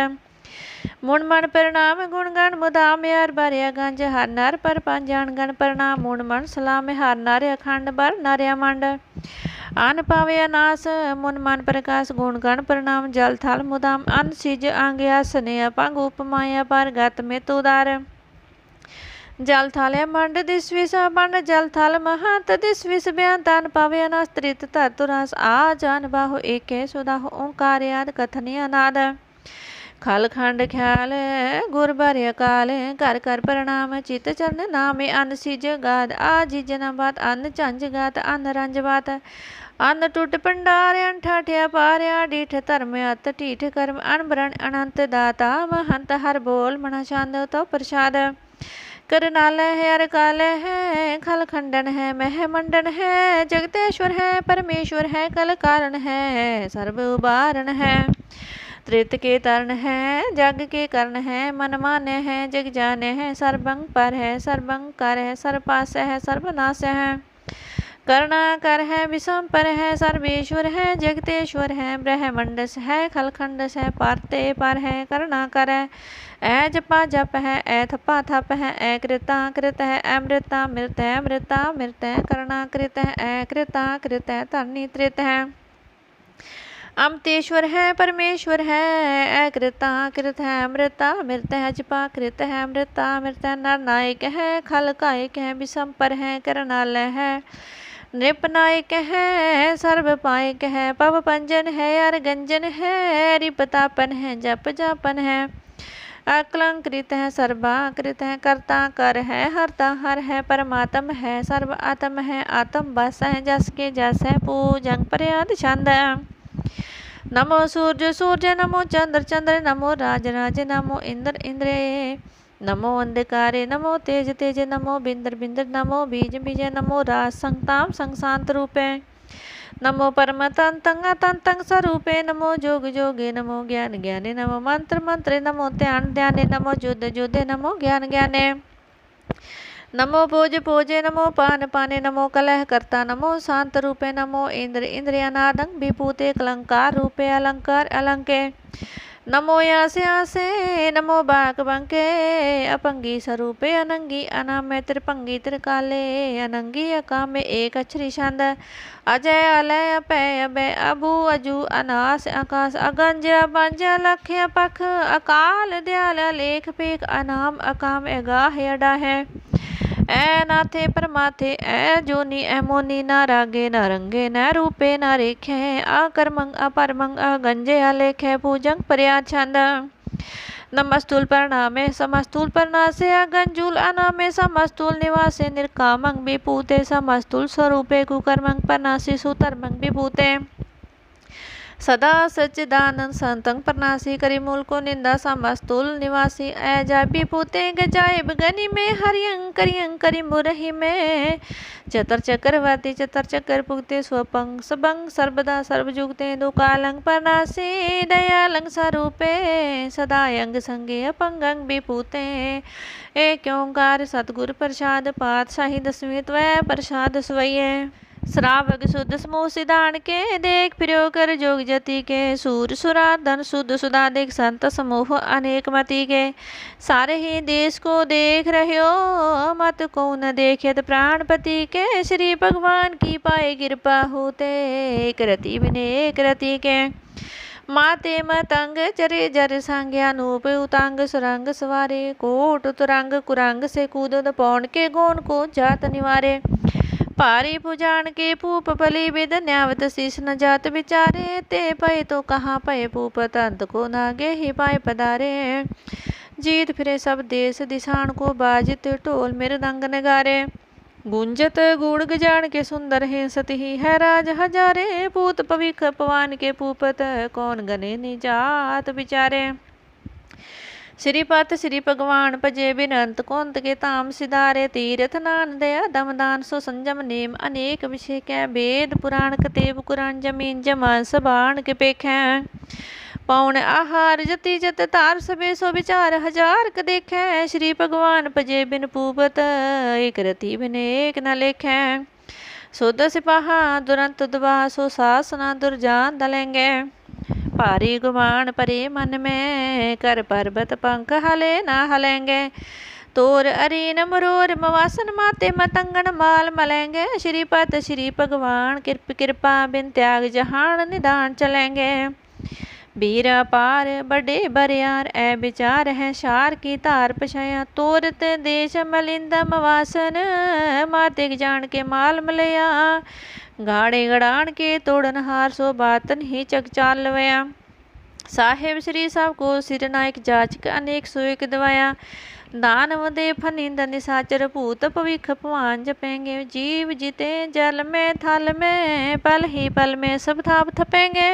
मुण मन प्रणाम गुणगण मुदाम यार बारिया गंज हर नर पर पंजान गण प्रणाम मुण मन सलाम हर नर अखंड बर नरिया मंड अन पावे अनास मुन मन प्रकाश गुणगण प्रणाम जल थल मुदाम अन सिज आंग्या स्नेह पंग उपमाया पर गत में तुदार जल थाले मंड दिस्विस मंड जल थल महंत दिस्विस बयान तन पावे अनास त्रित तत्तुरस आ जान बाहु एके सुधा ओंकार याद कथनी अनाद खल खंड ख्याल गुर बर काल कर कर प्रणाम चित चरण नामे अन सिज गाद आजी जना बात अन झंझ गात अन रंज बात अन टुट पंडार अन ठाठिया पारिया डीठ धर्म अत टीठ कर्म अन ब्रण अनंत दाता महंत हर बोल मना छंद तो प्रसाद करनाल है अरकाल है खल खंडन है मह मंडन है जगतेश्वर है परमेश्वर है कल कारण है सर्व उबारण है त्रित के तरण है जग के कर्ण है मन मान्य है जग जाने है सर्वंग पर है सर्वंग कर है सर्वपास है सर्वनाश है करुणा कर है विषम पर है सर्वेश्वर है जगतेश्वर है ब्रह्मंडस है खलखंडस है पारते पर है करुणा कर है ऐ जपा जप है ऐ थपा थप है ऐ कृता कृत है अमृता मृत है मृता मृत है करुणा कृत है ऐ कृता कृत है धरनी त्रित है अमतेश्वर है परमेश्वर है अकृता कृत है अमृता मृत है जपा कृत है अमृता मृत है नर नायक है खल कायक है विषम पर है करनालय है नृपनायक है सर्व पायक है पव पंजन है अरगंजन है रिपतापन है जप जापन है अकलंकृत है सर्वाकृत है कर्ता कर है हरता हर है परमात्म है सर्व आत्म है आत्म बस है जस के जस है पूजंग पर्याद छंद नमो सूर्य सूर्य नमो चंद्र चंद्र नमो राज राज नमो इंद्र इंद्र नमो अंधकारे नमो तेज तेज नमो बिंदर बिंदर नमो बीज बीज नमो राज संताम संशांत रूपे नमो परम तंतंग तंतंग स्वरूपे नमो जोग जोगे नमो ज्ञान ज्ञाने नमो मंत्र मंत्रे नमो ध्यान ध्याने नमो युद्ध युद्धे नमो ज्ञान ज्ञाने नमो भोज भोजे नमो पान पाने नमो कलह कर्ता नमो शांत रूपे नमो इंद्र इंद्रियानादंग विभूते कलंकार रूपे अलंकार अलंके नमो यासे आसे नमो बाक बंके अपंगी स्वरूपे अनंगी अनामे त्रिपंगी त्रिकाले अनंगी अकामे एक अक्षरी छंद अजय अलय अपय अभय अबू अजू अनास आकाश अगंज बंज लख्य पख अकाल दयाल लेख पेख अनाम अकाम एगाह अडा है ऐ नाथे परमाथे ऐ जोनी ऐ मोनी ना रागे ना रंगे न रूपे ना रेखे अकर्मंग अपरमंग अगंजे अलेखे पूजंग पर्या छंद नमस्तूल प्रणामे समस्तूल प्रणासे अगंजूल अनामे समस्तूल निवासे निर्कामंग विभूते समस्तूल स्वरूपे कुकर्मंग प्रणासी सुतर्मंग विभूते सदा सच्चिदानंद संतंग प्रणासी करिमूल को निंदा समस्तुल निवासी ऐजा विभूते गजायब गनि में हरियं करि मुरहि में चतर चक्रवर्ती चतर चक्र पुगते स्वपंग सबंग सर्वदा सर्वजुगते दुकालंग प्रणासी दयालंग स्वरूपे सदायंग संगे अपंगंग विभूते एक ओंकार सतगुरु प्रसाद पातशाही दसवीं त्वय प्रसाद स्वये श्रावक शुद्ध समूह सिद्धान के देख प्रयोग कर जोग जति के सूर सुरार धन शुद्ध सुधाधिक संत समूह अनेक मति के सारे ही देश को देख रहे हो मत को न देखियत प्राणपति के श्री भगवान की पाए कृपा होते एक रति बिने एक रति के माते मतंग चरे जर सांग्यानूप उतांग सुरंग सवारे कोट तुरंग कुरंग से कूद पौन के गोन को जात निवारे पारी पुजान के पूप पली विद न्यावत शीश न जात विचारे ते पय तो कहाँ पय पूप तंत को नागे ही पाए पधारे जीत फिरे सब देश दिशान को बाजित ढोल मृदंग नगारे गुंजत गुण गजान के सुंदर है सती है राज हजारे पूत पविख पवान के पूपत कौन गने निजात विचारे श्रीपत श्री भगवान भजे बिनंत कुंत के ताम सिधारे तीर्थ नान दया दमदान सो संजम नेम अनेक विषय कै वेद पुराण कतेब कुरान जमीन जमान सबाण के पेख पौन आहार जति जत तार सबे सो विचार हजार क देखे श्री भगवान भजे बिन पूपत एक रति बिन एक न लेखे सुध सिपाहा दुरंत दुबा सो सासना दुर्जान दलेंगे भारी गुमान परे मन में कर पर्वत पंख हले ना हलेंगे तोर अरीन मरोर मवासन माते मतंगन माल मलेंगे श्रीपत श्री भगवान कृपा बिन त्याग जहान निदान चलेंगे बीरा पार बड़े बरियार ए विचार है शार की तार पछाया तोरत देश मलिंदा मवासन माते जान के माल मलया गाड़े गड़ान के तोड़न हार सो बातन ही चकचाल लवया साहेब श्री साहब को सिर नायक जाचक अनेक सोयक दवाया दानव दे फनिंद निशाचर भूत पविख भवान जपेंगे जीव जीते जल में थल में पल ही पल में सब थाप थपेंगे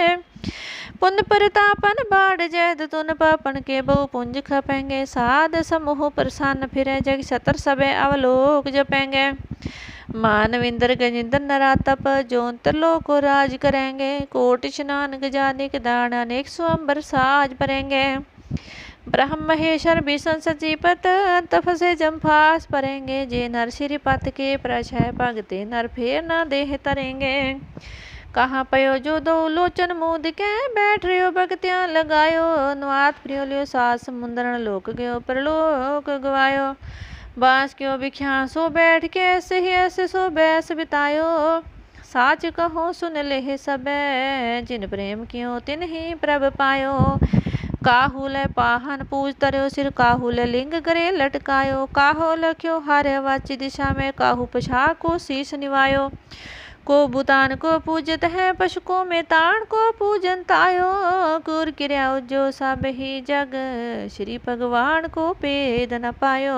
पुन प्रतापन बाढ़ जैद तुन पापन के बहु पुंज खपेंगे साध समूह प्रसन्न फिरे जग सतर सबे अवलोक जपेंगे मानविंदर गजिंदर नरातप जोंत लोक राज करेंगे कोट स्नान गजानिक दान अनेक स्वंबर साज भरेंगे ब्रह्म महेश्वर विष्णु सजीपत तपसे जम्फास परेंगे जे नर श्रीपत के प्रछय भगते नर फेर न देह तरेंगे कहाँ पयो जो दो लोचन मूद के बैठ रहो भगत्यां लगायो नवात प्रियो लियो सास समुंदरण लोक गयो परलोक गवायो बांस क्यों बिख्या सो बैठ के ऐसे ही ऐसे सो बैस बितायो साच कहो सुन ले सब जिन प्रेम क्यों तिन ही प्रभ पायो काहुल पाहन पूज तरयो सिर काहुल लिंग करे लटकायो काहो लख्यो हारे वाची दिशा में काहू पछा को शीश निवायो को भूतान को पूजत है पशु को में ताण को पूजन तायो कुर क्रिया जो सब ही जग श्री भगवान को पेद न पायो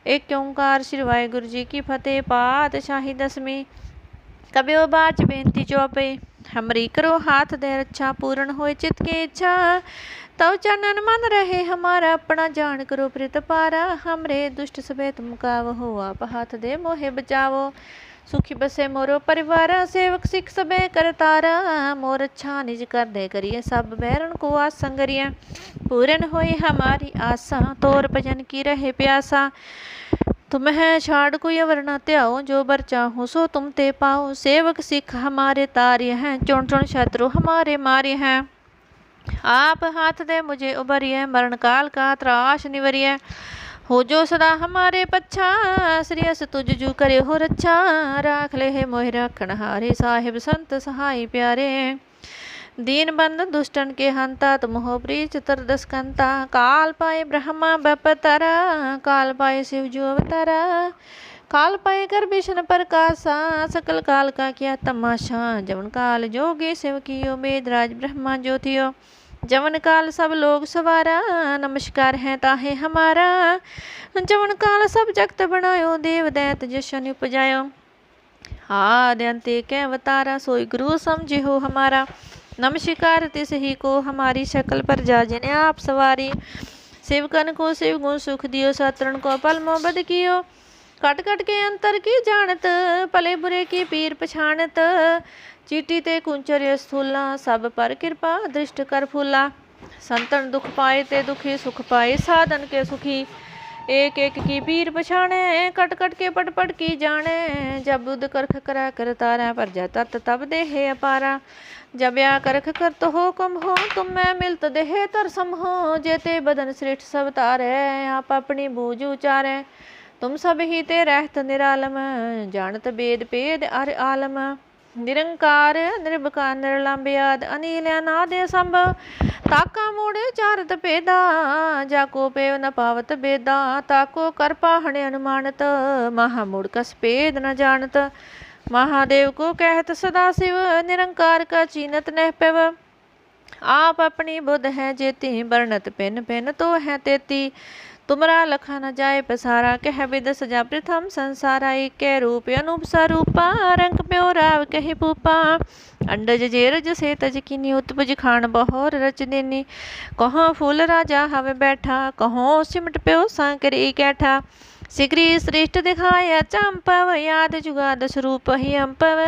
एक ओंकार श्री वाहिगुरु जी की फतेह पातशाही दसवीं कबियो बाच बेनती चौपे, हमरी करो हाथ दे रक्षा, पूर्ण होए चित के इच्छा। तव चरणन मन रहे हमारा, अपना जान करो प्रित पारा। हमरे दुष्ट सबे तुम कावहो, आप हाथ दे मोहे बचावो। सुखी बसे मोरो परिवार, सेवक सिख सबे करतारा। मोर अच्छा निज कर दे करिए, सब बैरन को आसन करिए। पूरन होई हमारी आसा, तोर भजन की रहे प्यासा। तुम है छाड़ कोई अवर न त्याओ, जो बर चाहो सो तुम ते पाओ। सेवक सिख हमारे तार्य हैं, चुन चुन शत्रु हमारे मार्य हैं। आप हाथ दे मुझे उबरिए, मरण काल का त्रास निवरिए। हो जो सदा हमारे पच्छा, श्रेयस तुझ जू करे हो रक्षा। राख ले है मोहि राखण हारे, साहिब संत सहाय प्यारे। दीन बंद दुष्टन के हंता, तुम हो प्रीच तरदस कंता। काल पाए ब्रह्मा बपतरा, काल पाए शिव जो अवतारा। काल पाए कर विष्णु प्रकाशा, सकल काल का किया तमाशा। जवन काल जोगी शिव कियो, वेदराज ब्रह्मा ज्योतियो। जवन काल सब लोग सवारा, नमस्कार है ताहे हमारा। जवन काल सब जगत बनायो, देव दैत जशन उपजायो। आदि अंते के अवतारा, सोई गुरु समझे हो हमारा। नमस्कार तिस ही को, हमारी शकल पर जा जिने आप सवारी। शिवकन को शिव गुण सुख दियो, सातरण को पल मोबद कियो। कट कट के अंतर की जानत, भले बुरे की पीर पछानत। चीटी ते कुंचर स्थूला, सब पर कृपा दृष्ट कर फूला। संतन दुख पाए ते दुखी, सुख पाए साधन के सुखी। एक एक की पीर पछाणे, कट कट के पट पट की जाने। जब बुद्ध करख करा कर तारा, पर जा तत तब देहे अपारा। जब या करख कर तो हो कम हो, तुम मैं मिलत देहे तरसम हो। जेते बदन श्रेष्ठ सब तारे, आप अपनी बूझ उचारे। तुम सब ही ते रहत निरालम, जानत वेद पेद अर आलम। निरंकार निर्भकार निर्लंब्याद, अनिल अनाद असंभव। ताका मूढ़ चारत पेदा, जाको पेव न पावत बेदा। ताको कर पाहणे अनुमानत, महामूढ़ कस पेद न जानत। महादेव को कहत सदा शिव, निरंकार का चीनत नह पेव। आप अपनी बुद्ध है जेती, बरनत पिन पिन तो है तेती। तुमरा लखा न जाए पसारा, कह विद सजा प्रथम संसारा। एक रूप अनूप स्वरूपा, रंग प्यो राव कही पूपा। अंडज जेरज से तज किनी, उत्पज खान बहोर रच देनी। कहो फूल राजा हवे बैठा, कहो सिमट प्यो सांकर कैठा। सिगरी श्रेष्ठ दिखाया चंपव, याद जुगाद स्वरूप ही अम्पव।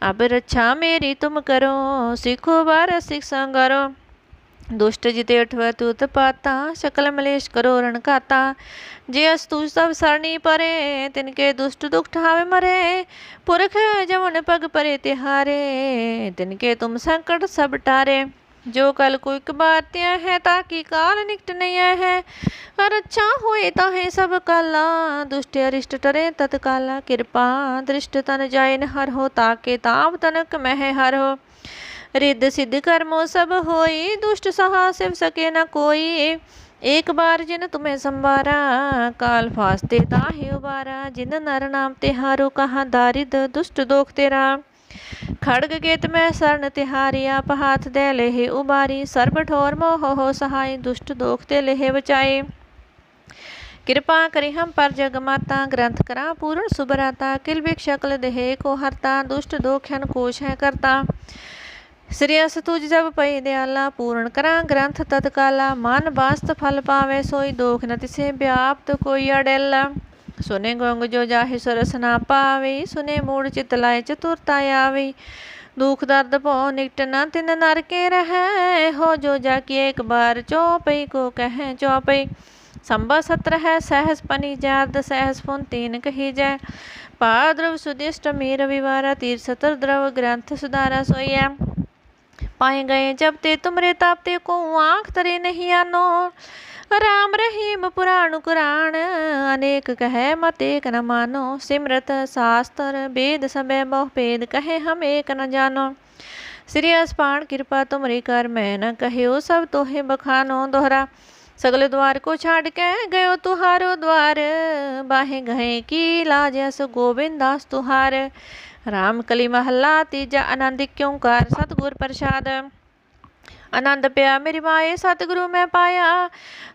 अब रक्षा मेरी तुम करो, सिखो बार सिख संगरो। दुष्ट जिते अठवत उत्पाता, सकल मलेश करो रण खाता। जे अस्तु सब सरणी परे, तिनके दुष्ट दुख ठावे मरे। पुरख जवन पग परे तिहारे, तिनके तुम संकट सब टारे। जो कल को एक बार त्या है, ताकि काल निकट नहीं है। और अच्छा होए ताहे सब काला, दुष्ट अरिष्ट टरे तत्काला। कृपा दृष्ट तन जाय न हर हो, ताके ताप तनक मह हर हो। रिद्ध सिद्ध कर्मो सब होई, दुष्ट सहा शिव सके न कोई। एक बार जिन तुम्हें संवारा, काल फास्ते ताहि उबारा। जिन नर नाम तिहारो, कहा दारिद दुष्ट दोख तेरा। खड़ग केत में शरण तिहारी, आप हाथ दे लेहे उबारी। सर्ब ठोर मोह हो सहाय, दुष्ट दोख ते लेहे बचाए। कृपा करी हम पर जग माता, ग्रंथ करा पूर्ण सुबराता। किल भिक्ष शकल देहे को हरता, दुष्ट दोखन कोश है करता। श्रेयस तुझ जब पई दयाला, पूर्ण करा ग्रंथ तत्काला। मान बास्त फल पावे, सोई दोख न तिसे व्याप्त कोई अडेला। सुने गोंग जो जाहि सरस ना पावे, सुने मूढ़ चित लाए चतुरता आवे। दुख दर्द पो निकट न तिन नर के रहे, हो जो जाकी एक बार चौपई को कहे चौपई। संभा सत्र है सहस पनी जार्द, सहस पुन तीन कही जय। पाद्रव सुदिष्ट मी रविवारा, तीर सतर द्रव ग्रंथ सुधारा सोया। पाए गए जब ते तुमरे तापते को, आँख तरे नहीं आनो। राम रहीम पुराण कुरान, अनेक कहे मत एक न मानो। सिमरत शास्त्र वेद सबे बहु भेद, कहे हम एक न जानो। श्री अस्पान कृपा तुमरी कर, मैं न कहो सब तोहे बखानो। दोहरा सगल द्वार को छाड़ के गयो तुहारो द्वार, बाहे गए की लाज अस गोविंद दास तुहार। राम कली महला तीजा, आनंद क्यों कार सतगुर प्रसाद। आनंद प्या मेरी माए, सतगुरु मैं पाया।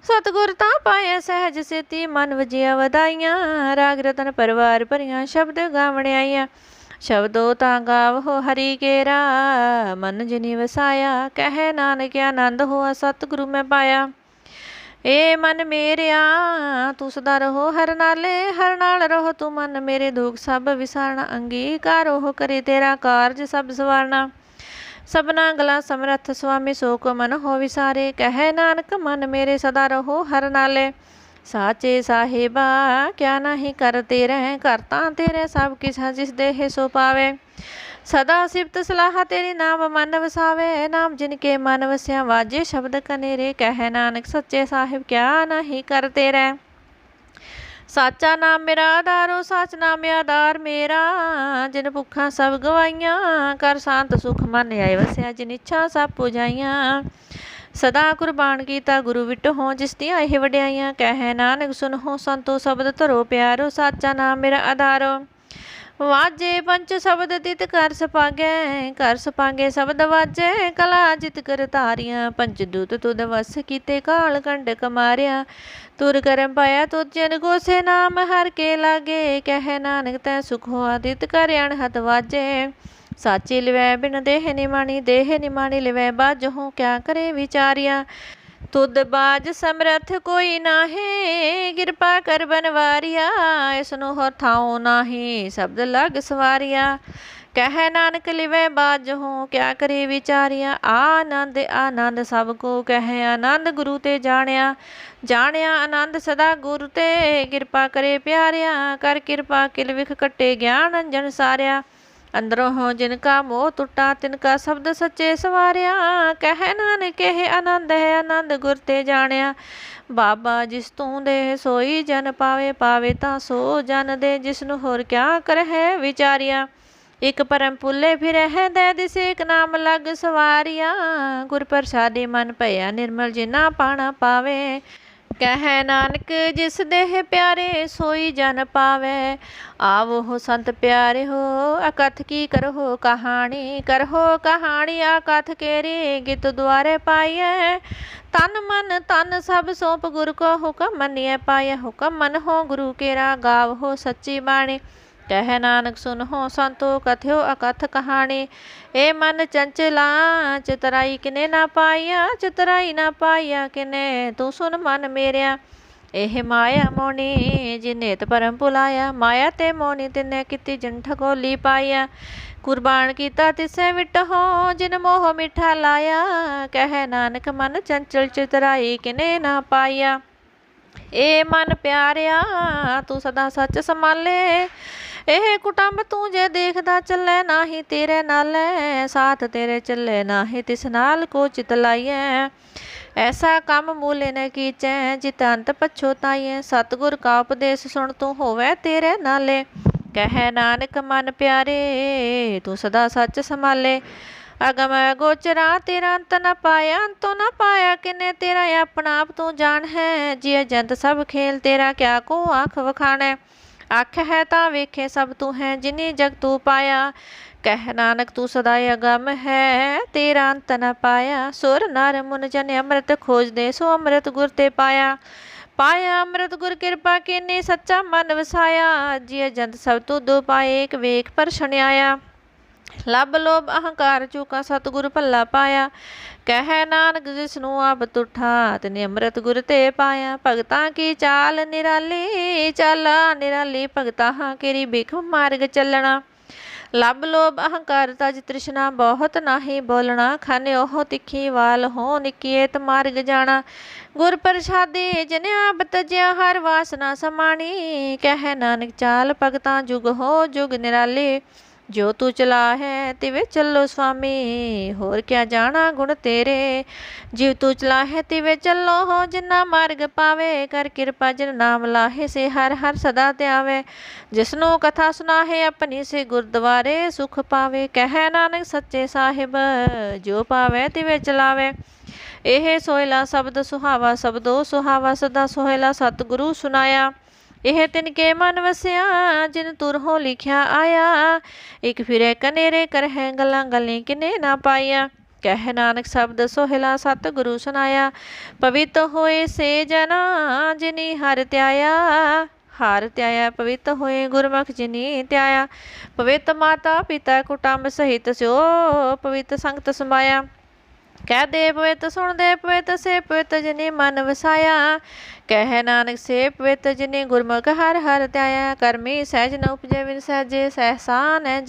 सतगुर ता पाया सहज सेती, मन वजिया वदाइया। राग रतन परिवार भरिया, शब्द गावण आईया। शब्दो ता गावहो हरि केरा, मन जिनि वसाया। कहे नानक आनंद होआ सतगुरु मैं पाया। ए मन मेरिया तू सदा रहो हर नाले, हर नाल रहो तू मन मेरे। दुख सब विसारना, अंगीकार हो करे तेरा कारज सब सवारना। सबना गला समरथ स्वामी, सो को मन हो विसारे। कहे नानक मन मेरे सदा रहो हर नाले। साचे साहिबा क्या नहीं करते रहे, करता तेरे सब किस जिस देह सो पावे। सदा सिफत सलाह तेरी नाम मन वसावे, नाम जिनके मन वस्या वाजे शब्द कनेरे। कहे नानक सच्चे साहिब क्या नहीं करते रहे। साचा नाम मेरा आधारो, साच नाम आधार मेरा। जिन भुखा सब गवाइया, कर शांत सुख मन आए वस्या। जिन इच्छा सब पुजाइया, सदा कुर्बान कीता गुरु विटो हों जिस दी आए वड्याइयां। कहे नानक सुनो संतो शब्द धरो प्यारो, साचा नाम मेरा आधारो। वाजे पंच शब्द तित कर सपागे, कर सपागे शब्द वाजे। कला जित कर तारियां, पंचदूत तुद वस कीते। काल कंडक मारिया, तुर करम पाया तुद जन गोसे। नाम हर के लागे, कहे नानक तै सुख होआ तित कर अणहत वाजे। साची लिवै बिन देह निमाणी, देह निमाणी लिवै बाजहूँ क्या करे विचारिया। तुद बाज समरथ कोई नाहे, किरपा कर बनवारिया। इसनु होर थाओ नाहे, शब्द लग सवारिया। कहे नानक लिवै बाजहूँ क्या करे विचारिया। आनंद आनंद सबको कहे आनंद गुरु ते जानिया। जानिया आनंद सदा गुरु ते, किरपा करे प्यारिया। कर किरपा किल विख कटे ज्ञान अंजन सारिया। अंदरों हो जिनका मोह टुटा, तिनका शब्द सच्चे सवारिया। कहे नानक कहे आनंद है आनंद गुर ते जानिया। बाबा जिस तू दे सोई जन पावे, पावे ता सो जन दे। जिसनु होर क्या कर है विचारिया। एक परम पुले फिर है दे दिस, एक नाम लग सवारिया। गुर प्रसादी मन भया निर्मल, जिना पाना पावे। कहे नानक जिस देह प्यारे, सोई जन पावे। आवो हो संत प्यारे हो, अकथ की करहो कहानी। करहो कहानी अकथ केरी, गित द्वारे पाइए। तन मन तन सब सौंप गुरु को, हुक्म मनिए पाए। हुक्म मन हो गुरु केरा, गाव हो सच्ची बाणी। कहे नानक सुन हो संतो कथ्यो अकथ कहानी। ए मन चंचला चितराई किने ना पाइया, चितराई ना पाइया किने तू सुन मन मेरिया। एह माया मोनी जिनेत परम भुलाया, माया ते मोनी तिने किति जिन ठगोली पाइया। कुर्बान कीता तिसे विटहो, जिन मोह मिठा लाया। कहे नानक मन चंचल चितराई किने ना पाइया। ए मन प्यारिया तू सदा सच संभाले। एह कुटुंब तू जे देखदा चले, नाही तेरे नाले। साथ तेरे चले नाही तिस नाल को चित लाइए। ऐसा कम मूले न कीचै, जित अंत पछोताइए। सतगुर का उपदेश सुन तू होवे तेरे नाले। कहे नानक मन प्यारे तू सदा सच संभाले। अगम गोचरा तेरा अंत न पाया, अंतो न पाया किने तेरा। अपना आप तू जान है, जिय जंत सब खेल तेरा। क्या को आँख वखाणै, आख है ता वेखे सब तू है। जिनी जग तू पाया, कह नानक तू सदाई अगम है, तेरा अंत न पाया। सुर नर मुन जन अमृत खोज दे, सो अमृत गुर ते पाया। पाया अमृत गुर कृपा कीनी, सच्चा मन वसाया। जिय जंत सब तू दो पाए, एक वेख पर छणियाया। लब लोभ अहंकार चूका, सतगुर भला पाया। कह नानक जिसनु अब तुठा, तिने अमृत गुर ते पाया। भगतां की चाल निराली, चाला निराली भगतां केरी बिख मार्ग चलना। लब लोभ अहंकार तज तृष्णा, बहुत नाही बोलना। खाने ओह तिखी वाल हो, निकियत मार्ग जाना। गुर प्रसादी जिने आप तजिया, हर वासना समाणी। कह नानक चाल भगतां जुग हो, जुग निराली। जो तू चला है तिवे चलो स्वामी, होर क्या जाना गुण तेरे। जीव तू चला है तिवे चलो हो, जिन्ना मार्ग पावे। कर कृपा जिन नाम लाहे, से हर हर सदा त्यावे। जिसनु कथा सुना है अपनी, से गुरद्वारे सुख पावे। कह नानक सच्चे साहिब जो पावे तिवे चलावे। एह सोहला शब्द सुहावा, शब्दो सुहावा सदा सोहला। सतगुरु सुनाया एह तिनके मन वसिया, जिन तुर हो लिखिया आया। एक फिरे कनेरे कर है गलां गली किने ना पाइया। कह नानक शब्द सोहला सतगुरु सुनाया। पवित्र होए से जना, जिनी हर त्याया। हार त्याया पवित होए गुरमुख जिनी त्याया पवित माता पिता कुटुंब सहित स्यो पवित संगत समाया कह दे पवित सुन दे पवित से पवित जिनी मन वसाया कह नानक से पवित जिनी गुरमुख हर हर त्याया कर्मी सहज न उपजे बिन सहजे सहसा न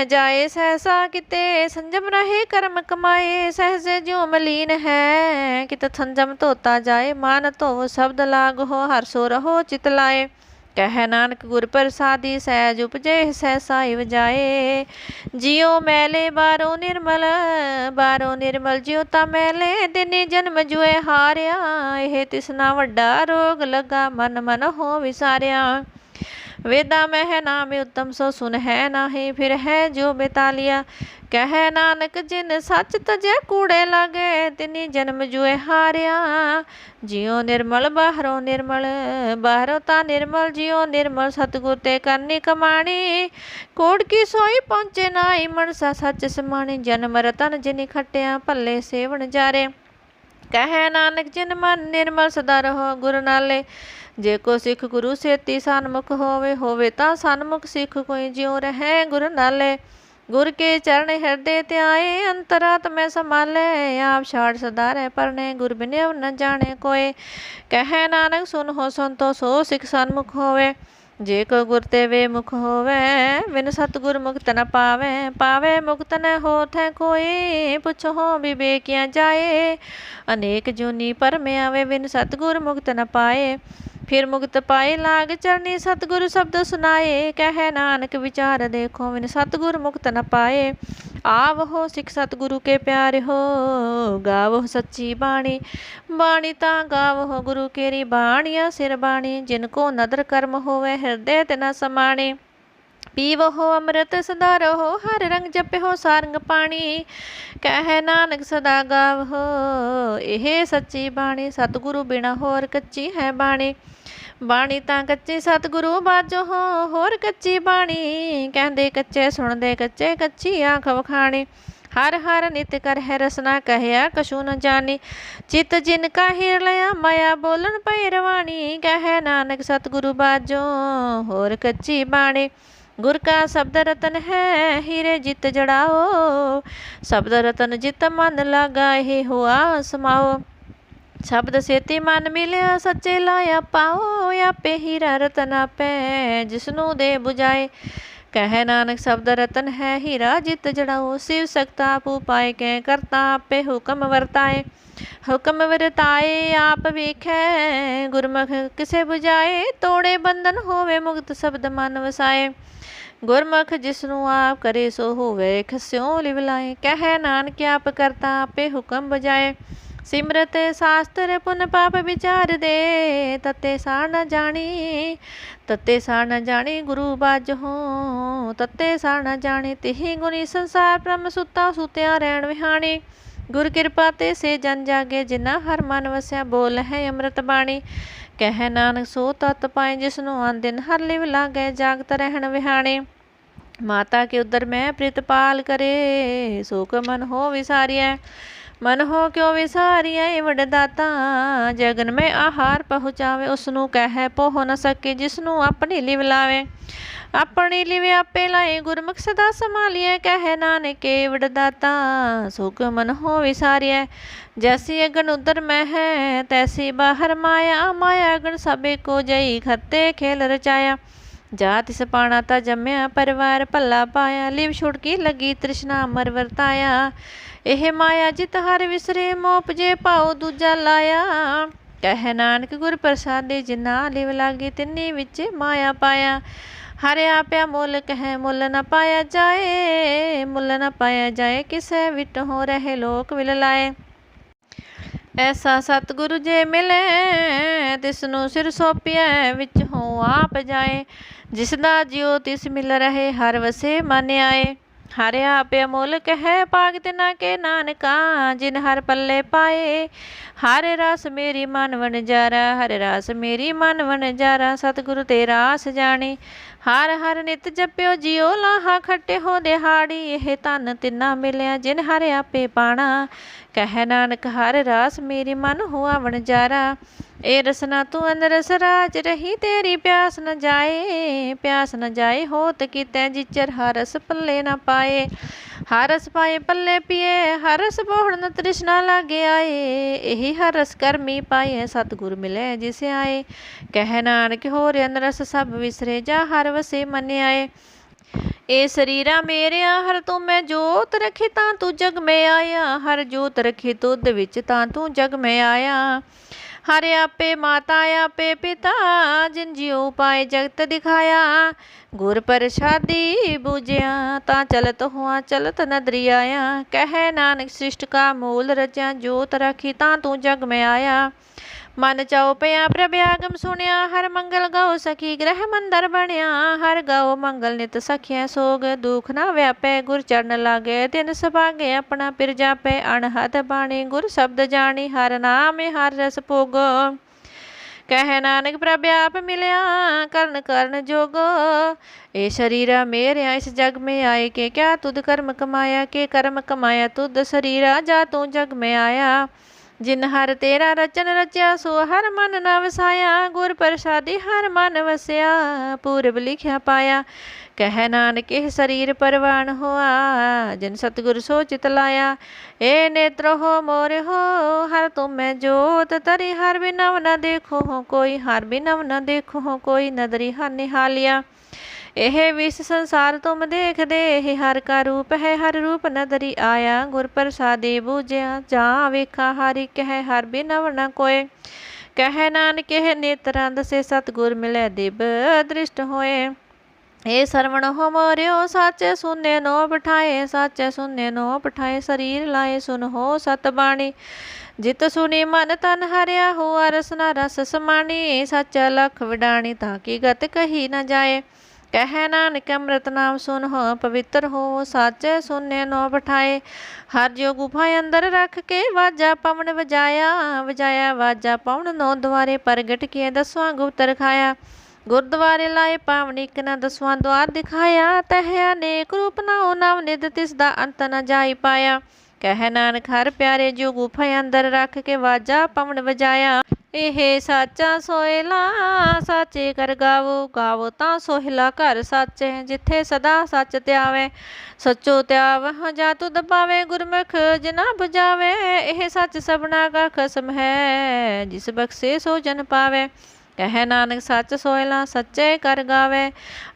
जाए सहसा किते संजम रहे कर्म कमाए सहज ज्यों मलीन है कित संजम धोता जाए मान तो शब्द लाग हो हर सो रहो चित लाए कह नानक गुर प्रसादी सहज उपजे सहसा जाए जियो मैले बारो निर्मल जियो ता मैले दिनी जन्म जुए हारिया यह तिसना वड्डा रोग लगा मन मन हो विसारिया वेदा में है नाम उत्तम सो सुन है नाही फिर है जो बेतालिया कह नानक जिन सच तजे कूड़े लागे तिनी जन्म जुए हारिया जियो निर्मल बाहरों ता निर्मल जियो निर्मल सतगुर ते करनी कमाणी कोड़ की सोई पहुँचे नाई मनसा सच समाणी जन्म रतन जिनी खटिया भले सेवन जारे कह नानक जिन मन निर्मल सदा रहो गुरु नाले जे को सिख गुरु सेती सन्मुख होवे ता सन्मुख सिख कोई ज्यों रहे गुरु नाले गुर के चरण हृदय त्याए अंतरात में संभाले आप छाड़ सदा रह परने गुर बिन न जाने कोय कह नानक सुन हो संतो सो सिख सन्मुख होवे जे को गुर ते वे मुख होवे बिन सतगुर मुक्त न पावे मुक्त न होठै कोई पुछो हो विवेकिया जाए अनेक जूनी पर में आवे बिन सतगुर मुक्त न पाए फिर मुक्त पाए लाग चरनी सतगुरु शब्द सुनाए कह नानक विचार देखो बिन सतगुरु मुक्त न पाए आव हो सिख सतगुरु के प्यारे हो गावो सच्ची बाणी ता गावो गुरु केरी बाणिया सिर बाणी जिनको नदर कर्म होवे हृदय तना समाणे पीवो हो अमृत सदा रहो हर रंग जपे हो सारंग पानी कह नानक सदा गाव हो यह सच्ची बाणी सतगुरु बिना होर कच्ची है बाणी तां कच्ची सतगुरु बाजो हो होर कच्ची बाणी कहंदे कच्चे सुनदे कच्चे कच्ची आँख वखाणी हर हर नित कर है रसना कहया कछु न जानी चित जिन का हिर लया माया बोलन पई रवाणी कह नानक सतगुरु बाजो होर कच्ची बाणी गुर का शब्द रतन है हीरे जित जड़ाओ शब्द रतन जित मन लागा हे हुआ समाओ शब्द सेती मन मिलिया सच्चे लाया पाओ आपे हीरा रतन आपे जिसनू दे बुझाए कह नानक शब्द रतन है हीरा जित जड़ाओ शिव सकता आपू पाए कै करता आपे हुक्म वरताए आप वेखै गुरमुख किसे बुझाए तोड़े बंधन होवे मुक्त शब्द मन वसाए गुरमुख जिसनू आप करे सो होवे खस्यों लिवलाए कह नानक आप करता आपे हुक्म बजाए सिमरत शास्त्र पुन पाप विचार दे तते सार न जानी गुरु बाजहो तते सार न जानी तिहि गुनी संसार ब्रह्म सुता सुत्या रैन विहाणी गुर कृपा ते से जन जागे जिना हर मन वसया बोल है अमृत बाणी कह नानक सो तत पाए जिसनु आन दिन हर लिव लागे जागत रहन विहाणी माता के उदर में प्रीतपाल करे सोक मन हो विसारिया मन हो क्यों विसारिया वडदाता जगन में आहार पहुँचावे उसनू कह पोह न सके जिसनू अपनी लिव लावे अपनी लिव आपे लाए गुरमुख सदा संभालिए कह नानक वडदाता सुख मन हो विसारिया जैसी अगन उदर में है तैसी बाहर माया अगन सबे को जई खरते खेल रचाया जात इस पाना ता जम्या परिवार भला पाया लिव छुड़की लगी तृष्णा मर वरताया एह माया जित हर विसरे मोपजे पाओ दूजा लाया कह नानक गुर प्रसादे जिन्ना लिव लागे तिन्नी विच माया पाया हरे आपया मुल कह मुल न पाया जाए किसे विट हो रहे लोक विल लाए ऐसा सतगुरु जे मिले तिसनू सिर सौंपिया विच हो आप जाए जिसदा जियो तिस मिल रहे हर वसे मन आए हरे आपे अमोलक है पागत ना के नानका जिन हर पल्ले पाए हर रस मेरी मन वन जारा हर रस मेरी मन वन जारा सतगुरु तेरा आस जानी हर हर नित जप्यो जियो लाहा खट्टे हो दिहाड़ी। यह तन तिन्ना मिलिया जिन हर आपे पाना। कह नानक हर रास मेरी मन हुआ वनजारा। ए रसना तू अनरस राज रही तेरी प्यास न जाए। प्यास न जाए होत कि तै जिचर हरस पल्ले न पाए। हरस पाए पल्ले पिए हरस बोहड़ न तृष्णा लागे आए। यही हरस करमी पाए सतगुर मिले जिसे आए। कह नानक होर अनरस सब विसरे जा हर वसे मन आए। ए शरीरा मेरिया हर तू मैं जोत रखी तां तू जग में आया। हर जोत रखी तुद विच तां तू जग में आया। हर आपे माता आपे पिता जिन जियो पाए जगत दिखाया। गुर प्रसादी बूझिया तां चलत हुआ चलत नदरी आया। कह नानक सृष्ट का मूल रचा जोत रखी तां तू जग में आया। मन चाओ पिया प्रभ आगम सुनिया। हर मंगल गाओ सखी ग्रह मंदर बनिया। हर गाओ मंगल नित सखिया सोग दुख ना व्यापै। गुर चरण लागे तिन सभागे अपना पिर जापै। अणहद बाणी गुर शब्द जानी हर नाम हर रस भोग। कह नानक प्रभ आप मिलिया करण करण जोग। ए शरीरा मेरे इस जग में आए के क्या तुद कर्म कमाया। के कर्म कमाया तुद शरीरा जा तू जग में आया। जिन हर तेरा रचन रचा सो हर मन न वसाया। गुर प्रसादी हर मन वसया पूरब लिखिया पाया। कह नानक एह शरीर परवान होआ जिन सतगुर सो चित लाया। ए नेत्र हो मोर हो हर तुम मैं जोत तरी। हर बिनव न देखो हो कोई हर बिनव न देखो हो कोई नदरी हर निहालिया। एह विष संसार तुम देख दे हर का रूप है हर रूप नदरी आया। गुर प्रसादी बूझिया जा वेखा हरि कह हर बिनव न कोय। कह नानक कह नेत्रांद से सतगुर मिले दिव दृष्ट होए। ए सरवण हो मोरियो साचे सुने नो बिठाए। साचे सुने नो बिठाए शरीर लाए सुन हो सत बाणी। जित सुनी मन तन हरिया हुआ रसना रस समानी। सच्चा लख विडाणी ताकि गत कही न जाए। कह नानक अमृत नाम सुन हो पवित्र हो साचे सुने नो बिठाए। हर जो गुफा अंदर रख के वाजा पवन बजाया। बजाया वाजा पवन नौ द्वारे प्रगट किए दसवां गुप्त रखाया। गुरुद्वारे लाए पावनी न दसवां द्वार दिखाया। तह अनेक रूप नाओ नव निध तिसदा अंत न जाई पाया। कह नानक हर प्यारे जो गुफा अंदर रख के वाजा पवन बजाया। ਇਹ ਸਾਚਾ ਸੋਹਿਲਾ ਸਾਚੇ ਕਰ ਗਾਵੋ। ਗਾਵੋ ਤਾਂ ਸੋਹਿਲਾ ਘਰ ਸਾਚੇ ਜਿੱਥੇ ਸਦਾ ਸੱਚ ਧਿਆਵੇ। ਸੱਚੋ ਧਿਆਵ ਜਾ ਤੁਧ ਪਾਵੇ ਗੁਰਮੁਖ ਜਿਨਾ 부ਝਾਵੇ। ਇਹ ਸੱਚ ਸਭਨਾ ਕਾ ਖਸਮ ਹੈ ਜਿਸ ਬਖਸ਼ੇ ਸੋ ਜਨ ਪਾਵੇ। कह नानक सच सोहला सच्चे कर गावे।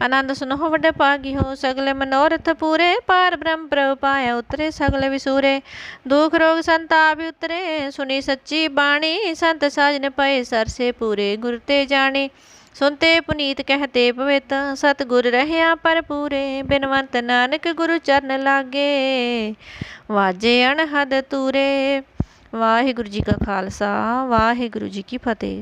आनंद सुनो वड्डे भागी हो सगले मनोरथ पूरे। पार ब्रह्म प्रभ पाया उतरे सगले विसूरे। दुख रोग संताप उतरे सुनी सच्ची बाणी। संत साजन पए सरसे पूरे गुर ते जानी। सुनते पुनीत कहते पवित सतगुर रहया पर पूरे। बिनवंत नानक गुरु चरण लागे वाजे अणहद तूरे। वाहिगुरु जी का खालसा वाहिगुरु जी की फतेह।